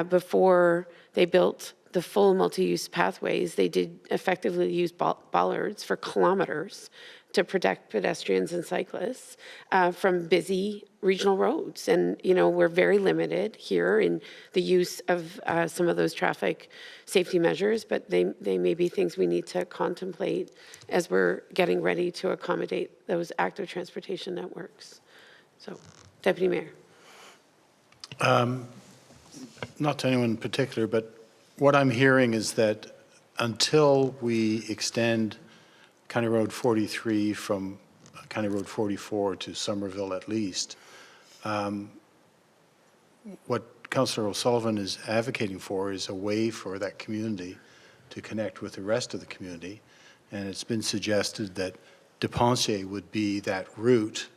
before they built the full multi-use pathways, they did effectively use bollards for kilometers to protect pedestrians and cyclists from busy regional roads. And, you know, we're very limited here in the use of some of those traffic safety measures, but they may be things we need to contemplate as we're getting ready to accommodate those active transportation networks. So, Deputy Mayor. Not to anyone in particular, but what I'm hearing is that until we extend County Road 43 from County Road 44 to Somerville at least, what Councillor O'Sullivan is advocating for is a way for that community to connect with the rest of the community. And it's been suggested that Depensier would be that route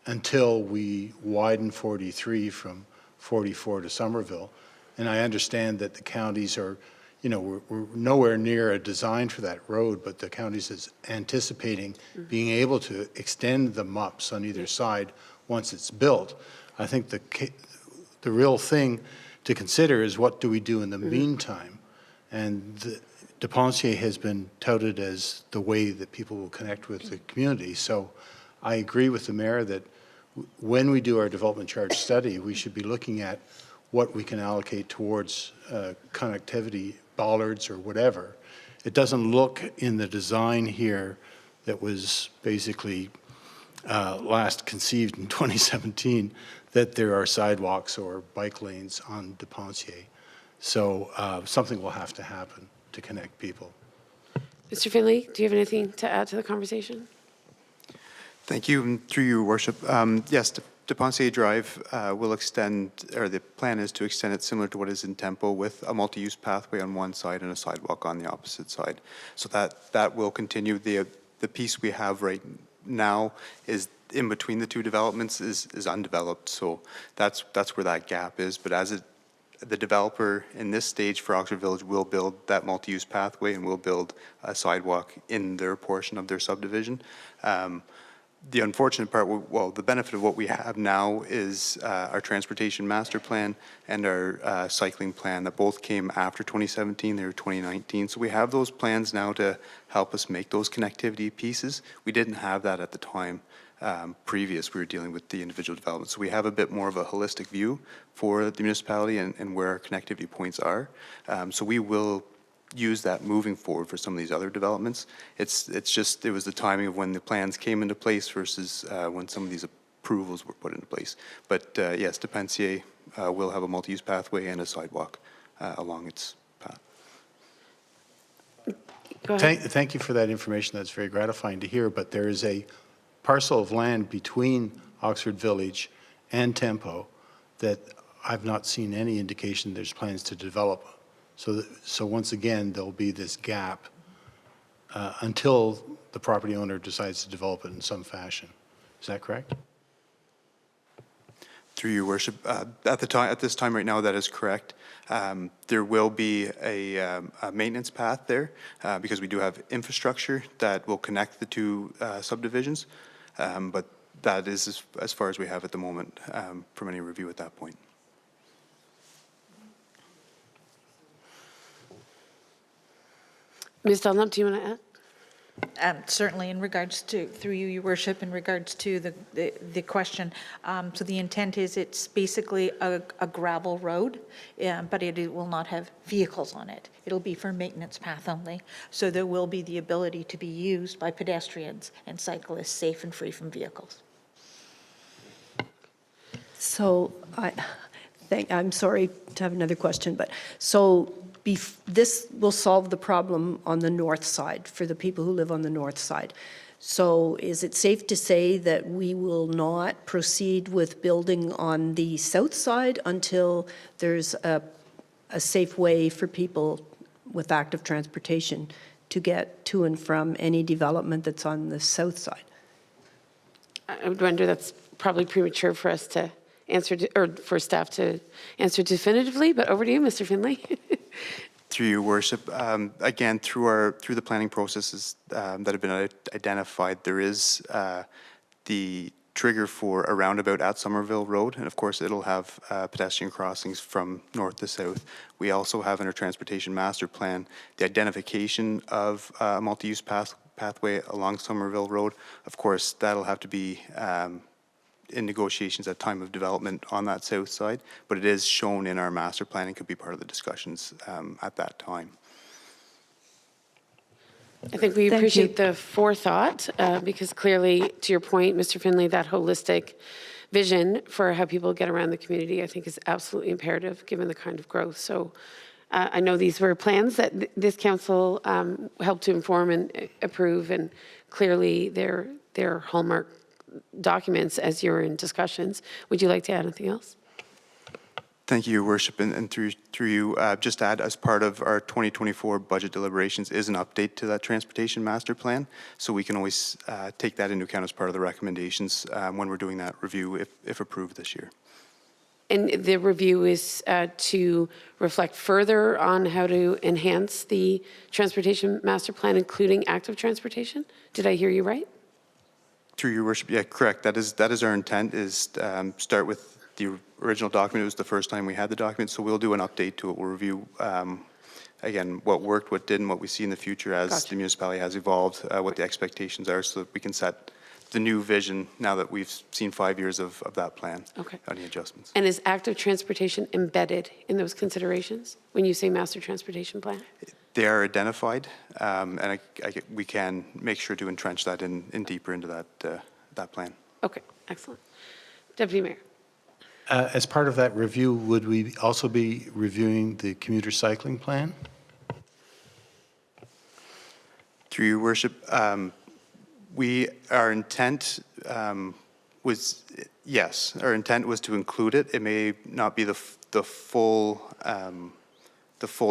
until we widen 43 from 44 to Somerville. And I understand that the counties are, you know, we're nowhere near a design for that road, but the counties is anticipating being able to extend the MUPs on either side once it's built. I think the real thing to consider is what do we do in the meantime? And Depensier has been touted as the way that people will connect with the community. So I agree with the mayor that when we do our development charge study, we should be looking at what we can allocate towards connectivity, bollards or whatever. It doesn't look in the design here that was basically last conceived in 2017 that there are sidewalks or bike lanes on Depensier. So something will have to happen to connect people. Mr. Finley, do you have anything to add to the conversation? Thank you. And through your worship, yes, Depensier Drive will extend, or the plan is to extend it similar to what is in Tempo with a multi-use pathway on one side and a sidewalk on the opposite side. So that will continue. The piece we have right now is in between the two developments is undeveloped. So that's where that gap is. But as the developer in this stage for Oxford Village will build that multi-use pathway and will build a sidewalk in their portion of their subdivision. The unfortunate part, well, the benefit of what we have now is our transportation master plan and our cycling plan that both came after 2017, they were 2019. So we have those plans now to help us make those connectivity pieces. We didn't have that at the time previous. We were dealing with the individual development. So we have a bit more of a holistic view for the municipality and where our connectivity points are. So we will use that moving forward for some of these other developments. It's just, it was the timing of when the plans came into place versus when some of these approvals were put into place. But yes, Depensier will have a multi-use pathway and a sidewalk along its path. Go ahead. Thank you for that information. That's very gratifying to hear. But there is a parcel of land between Oxford Village and Tempo that I've not seen any indication there's plans to develop. So once again, there'll be this gap until the property owner decides to develop it in some fashion. Is that correct? Through your worship, at this time right now, that is correct. There will be a maintenance path there because we do have infrastructure that will connect the two subdivisions, but that is as far as we have at the moment from any review at that point. Ms. Dunlop, do you want to add? Certainly in regards to, through you, your worship, in regards to the question. So the intent is it's basically a gravel road, but it will not have vehicles on it. It'll be for maintenance path only. So there will be the ability to be used by pedestrians and cyclists safe and free from vehicles. So I'm sorry to have another question, but so this will solve the problem on the north side for the people who live on the north side. So is it safe to say that we will not proceed with building on the south side until there's a safe way for people with active transportation to get to and from any development that's on the south side? I would wonder that's probably premature for us to answer, or for staff to answer definitively, but over to you, Mr. Finlay. Through your worship, again, through the planning processes that have been identified, there is the trigger for a roundabout at Somerville Road, and of course, it'll have pedestrian crossings from north to south. We also have in our transportation master plan the identification of a multi-use pathway along Somerville Road. Of course, that'll have to be in negotiations at time of development on that south side, but it is shown in our master plan and could be part of the discussions at that time. I think we appreciate the forethought, because clearly, to your point, Mr. Finlay, that holistic vision for how people get around the community, I think, is absolutely imperative given the kind of growth. So I know these were plans that this council helped to inform and approve, and clearly they're hallmark documents as you're in discussions. Would you like to add anything else? Thank you, Your Worship, and through you, just to add, as part of our 2024 budget deliberations is an update to that transportation master plan, so we can always take that into account as part of the recommendations when we're doing that review, if approved this year. And the review is to reflect further on how to enhance the transportation master plan, including active transportation? Did I hear you right? Through your worship, yeah, correct. That is our intent, is start with the original document. It was the first time we had the document, so we'll do an update to it. We'll review, again, what worked, what didn't, what we see in the future as the municipality has evolved, what the expectations are, so that we can set the new vision now that we've seen 5 years of that plan. Okay. Any adjustments. And is active transportation embedded in those considerations when you say master transportation plan? They are identified, and we can make sure to entrench that in deeper into that plan. Okay, excellent. Deputy Mayor. As part of that review, would we also be reviewing the commuter cycling plan? Through your worship, our intent was, yes, our intent was to include it. It may not be the full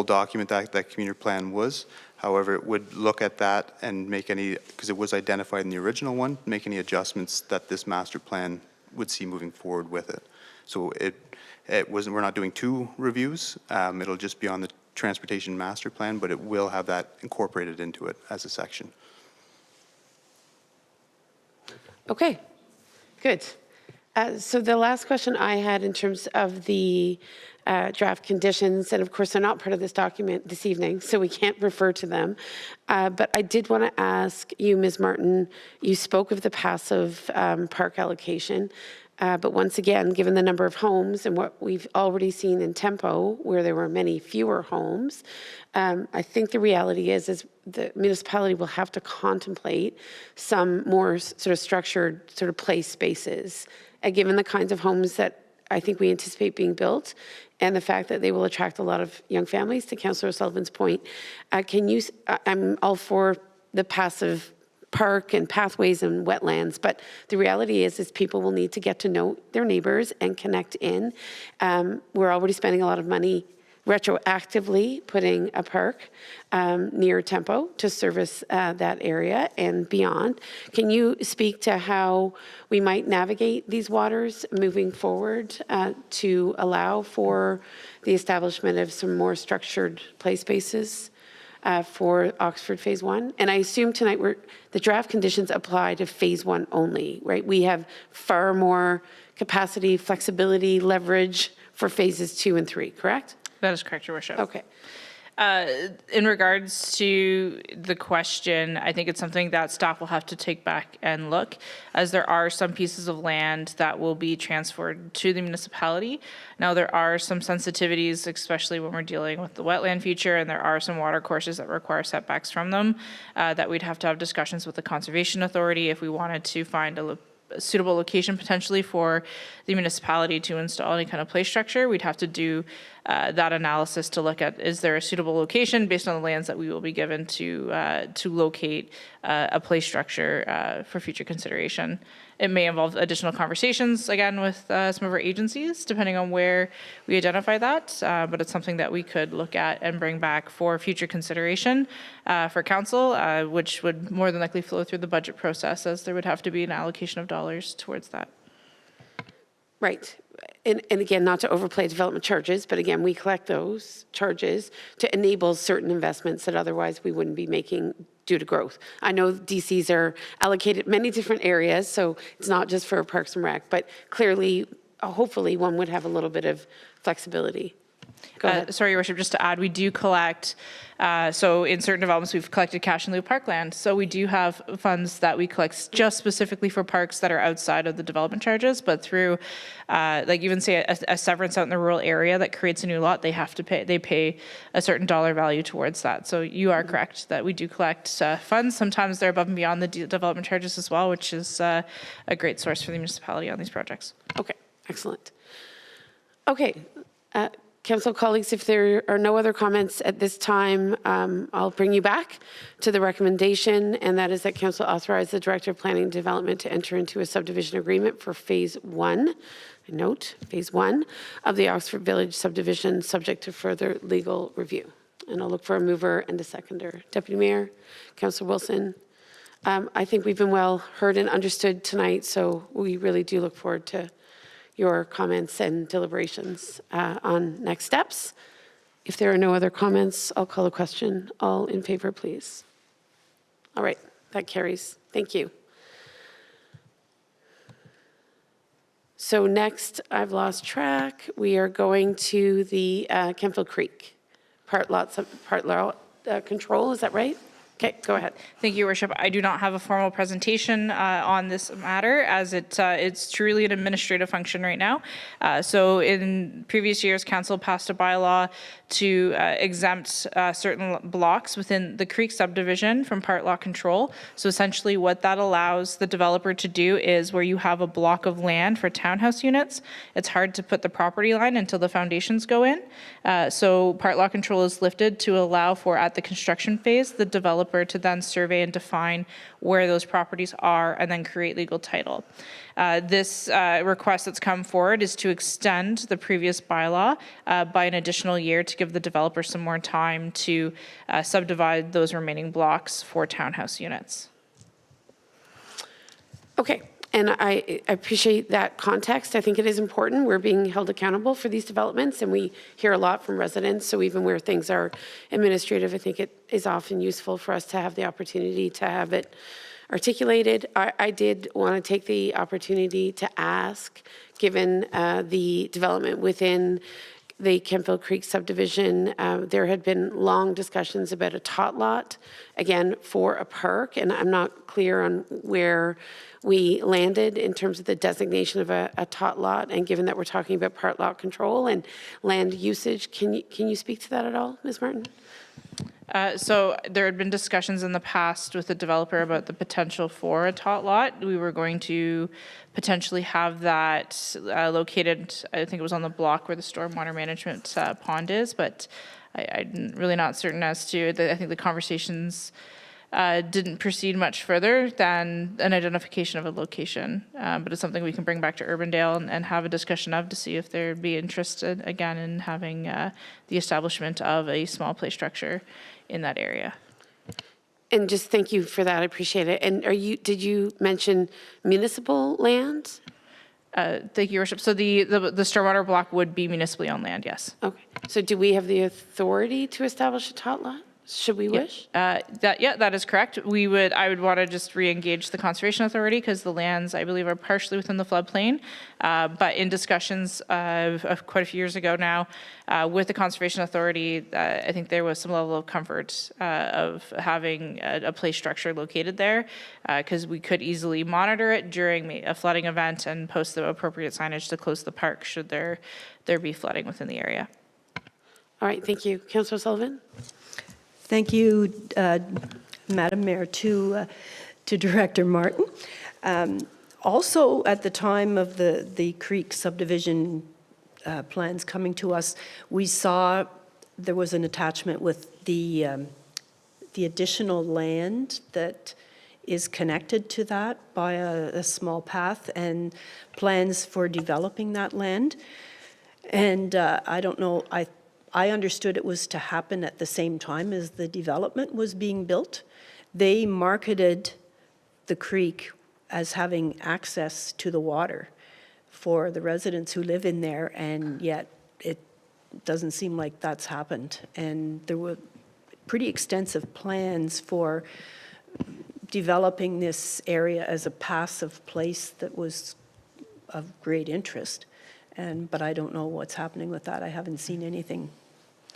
document that commuter plan was. However, it would look at that and make any, because it was identified in the original one, make any adjustments that this master plan would see moving forward with it. So we're not doing two reviews. It'll just be on the transportation master plan, but it will have that incorporated into it as a section. Okay, good. So the last question I had in terms of the draft conditions, and of course they're not part of this document this evening, so we can't refer to them. But I did want to ask you, Ms. Martin, you spoke of the passive park allocation. But once again, given the number of homes and what we've already seen in Tempo, where there were many fewer homes, I think the reality is the municipality will have to contemplate some more sort of structured sort of play spaces, given the kinds of homes that I think we anticipate being built and the fact that they will attract a lot of young families, to Councillor O'Sullivan's point. I'm all for the passive park and pathways and wetlands, but the reality is people will need to get to know their neighbors and connect in. We're already spending a lot of money retroactively putting a park near Tempo to service that area and beyond. Can you speak to how we might navigate these waters moving forward to allow for the establishment of some more structured play spaces for Oxford Phase 1? And I assume tonight the draft conditions apply to Phase 1 only, right? We have far more capacity, flexibility, leverage for Phases 2 and 3, correct? That is correct, Your Worship. Okay. In regards to the question, I think it's something that staff will have to take back and look, as there are some pieces of land that will be transferred to the municipality. Now, there are some sensitivities, especially when we're dealing with the wetland feature, and there are some water courses that require setbacks from them, that we'd have to have discussions with the Conservation Authority if we wanted to find a suitable location potentially for the municipality to install any kind of play structure. We'd have to do that analysis to look at, is there a suitable location based on the lands that we will be given to locate a play structure for future consideration. It may involve additional conversations, again, with some of our agencies, depending on where we identify that, but it's something that we could look at and bring back for future consideration for council, which would more than likely flow through the budget process, as there would have to be an allocation of dollars towards that. Right. And again, not to overplay development charges, but again, we collect those charges to enable certain investments that otherwise we wouldn't be making due to growth. I know DCs are allocated many different areas, so it's not just for Parks and Rec, but clearly, hopefully, one would have a little bit of flexibility. Go ahead. Sorry, Your Worship, just to add, we do collect, so in certain developments, we've collected cash in lieu of parkland. So we do have funds that we collect just specifically for parks that are outside of the development charges, but through, like even say a severance out in the rural area that creates a new lot, they have to pay, they pay a certain dollar value towards that. So you are correct that we do collect funds. Sometimes they're above and beyond the development charges as well, which is a great source for the municipality on these projects. Okay, excellent. Okay. Council colleagues, if there are no other comments at this time, I'll bring you back to the recommendation, and that is that Council authorize the Director of Planning and Development to enter into a subdivision agreement for Phase 1, note, Phase 1 of the Oxford Village subdivision, subject to further legal review. And I'll look for a mover and a seconder. Deputy Mayor, Councillor Wilson, I think we've been well heard and understood tonight, so we really do look forward to your comments and deliberations on next steps. If there are no other comments, I'll call a question. All in favor, please. All right, that carries. Thank you. So next, I've lost track. We are going to the Kemptville Creek part lot control. Is that right? Okay, go ahead. Thank you, Your Worship. I do not have a formal presentation on this matter, as it's truly an administrative function right now. So in previous years, council passed a bylaw to exempt certain blocks within the Creek subdivision from part lot control. So essentially what that allows the developer to do is, where you have a block of land for townhouse units, it's hard to put the property line until the foundations go in. So part lot control is lifted to allow for, at the construction phase, the developer to then survey and define where those properties are and then create legal title. This request that's come forward is to extend the previous bylaw by an additional year to give the developer some more time to subdivide those remaining blocks for townhouse units. Okay, and I appreciate that context. I think it is important. We're being held accountable for these developments, and we hear a lot from residents. So even where things are administrative, I think it is often useful for us to have the opportunity to have it articulated. I did want to take the opportunity to ask, given the development within the Kemptville Creek subdivision, there had been long discussions about a tot lot, again, for a park, and I'm not clear on where we landed in terms of the designation of a tot lot, and given that we're talking about part lot control and land usage, can you speak to that at all, Ms. Martin? So there had been discussions in the past with the developer about the potential for a tot lot. We were going to potentially have that located, I think it was on the block where the stormwater management pond is, but I'm really not certain as to, I think the conversations didn't proceed much further than an identification of a location. But it's something we can bring back to Urbandale and have a discussion of, to see if they'd be interested again in having the establishment of a small play structure in that area. And just thank you for that. I appreciate it. And did you mention municipal land? Thank you, Your Worship. So the stormwater block would be municipally owned land, yes. Okay. So do we have the authority to establish a tot lot? should we wish? That is correct. I would want to just re-engage the Conservation Authority because the lands, I believe, are partially within the floodplain. But in discussions of quite a few years ago now with the Conservation Authority, I think there was some level of comfort of having a play structure located there because we could easily monitor it during a flooding event and post the appropriate signage to close the park should there be flooding within the area. All right, thank you. Councillor Sullivan? Thank you, Madam Mayor, to Director Martin. Also, at the time of the Creek subdivision plans coming to us, we saw there was an attachment with the additional land that is connected to that by a small path and plans for developing that land. And I don't know, I understood it was to happen at the same time as the development was being built. They marketed the creek as having access to the water for the residents who live in there, and yet it doesn't seem like that's happened. And there were pretty extensive plans for developing this area as a passive place that was of great interest. But I don't know what's happening with that. I haven't seen anything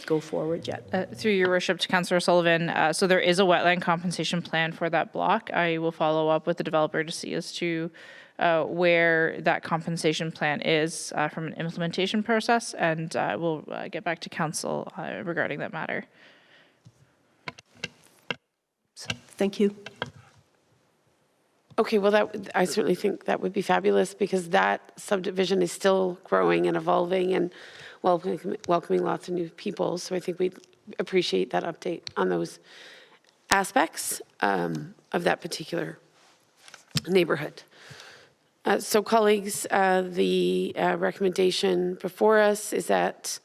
go forward yet. Through your worship to Councillor Sullivan, so there is a wetland compensation plan for that block. I will follow up with the developer to see as to where that compensation plan is from an implementation process, and we'll get back to council regarding that matter. Thank you. Okay, well, I certainly think that would be fabulous because that subdivision is still growing and evolving and welcoming lots of new people. So I think we'd appreciate that update on those aspects of that particular neighborhood. So colleagues, the recommendation before us is that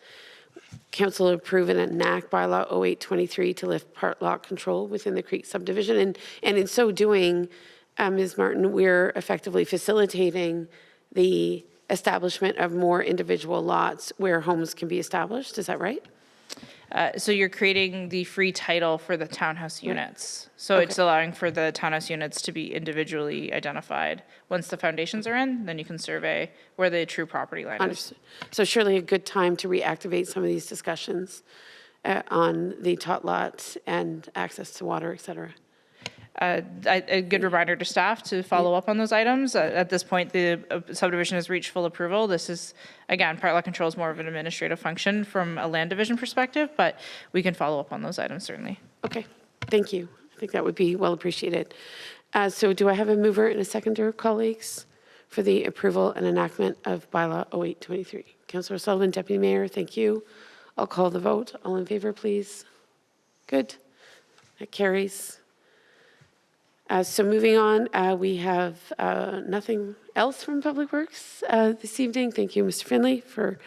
council approve and enact bylaw 0823 to lift part lot control within the Creek subdivision. And in so doing, Ms. Martin, we're effectively facilitating the establishment of more individual lots where homes can be established. Is that right? So you're creating the free title for the townhouse units. So it's allowing for the townhouse units to be individually identified. Once the foundations are in, then you can survey where the true property line is. Understood. So surely a good time to reactivate some of these discussions on the tot lot and access to water, et cetera. A good reminder to staff to follow up on those items. At this point, the subdivision has reached full approval. This is, again, part lot control is more of an administrative function from a land division perspective, but we can follow up on those items, certainly. Okay, thank you. I think that would be well appreciated. So do I have a mover and a seconder, colleagues, for the approval and enactment of bylaw 0823? Councillor Sullivan, Deputy Mayor, thank you. I'll call the vote. All in favor, please. Good. That carries. So moving on, we have nothing else from Public Works this evening. Thank you, Mr. Finley, for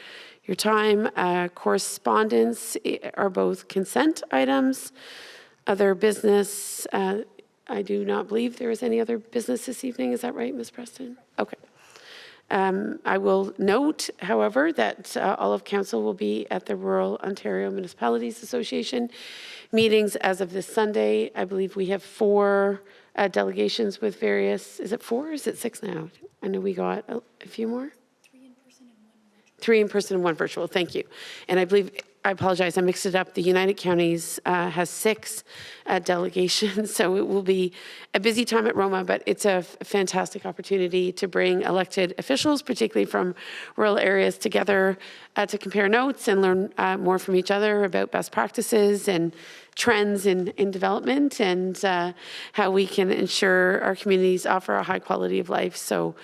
your time. Correspondence are both consent items. Other business, I do not believe there is any other business this evening. Is that right, Ms. Preston? Okay. I will note, however, that all of council will be at the Rural Ontario Municipalities Association meetings as of this Sunday. I believe we have 4 delegations with various, is it 4 or is it 6 now? I know we got a few more. 3 in person and 1 virtual. Thank you. And I believe, I apologize, I mixed it up. The United Counties has 6 delegations, so it will be a busy time at Roma, but it's a fantastic opportunity to bring elected officials, particularly from rural areas, together to compare notes and learn more from each other about best practices and trends in development and how we can ensure our communities offer a high quality of life. So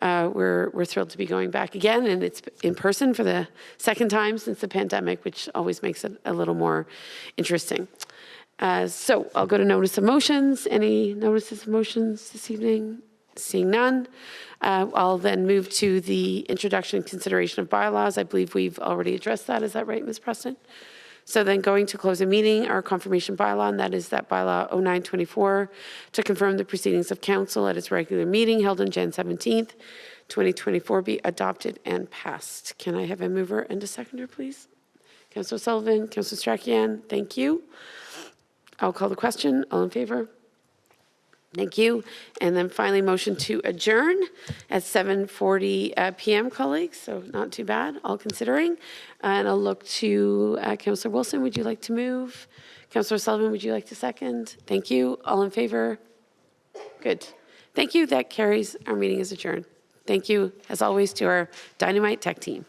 we're thrilled to be going back again, and it's in person for the 2nd time since the pandemic, which always makes it a little more interesting. So I'll go to notice of motions. Any notices of motions this evening? Seeing none. I'll then move to the introduction and consideration of bylaws. I believe we've already addressed that. Is that right, Ms. Preston? So then going to close a meeting, our confirmation bylaw, and that is that bylaw 0924 to confirm the proceedings of council at its regular meeting held on Jan 17th, 2024 be adopted and passed. Can I have a mover and a seconder, please? Councillor Sullivan, Councillor Strachian, thank you. I'll call the question. All in favor? Thank you. And then finally, motion to adjourn at 7:40 PM, colleagues, so not too bad, all considering. And I'll look to Councillor Wilson, would you like to move? Councillor Sullivan, would you like to second? Thank you. All in favor? Good. Thank you. That carries. Our meeting is adjourned. Thank you, as always, to our Dynamite Tech team.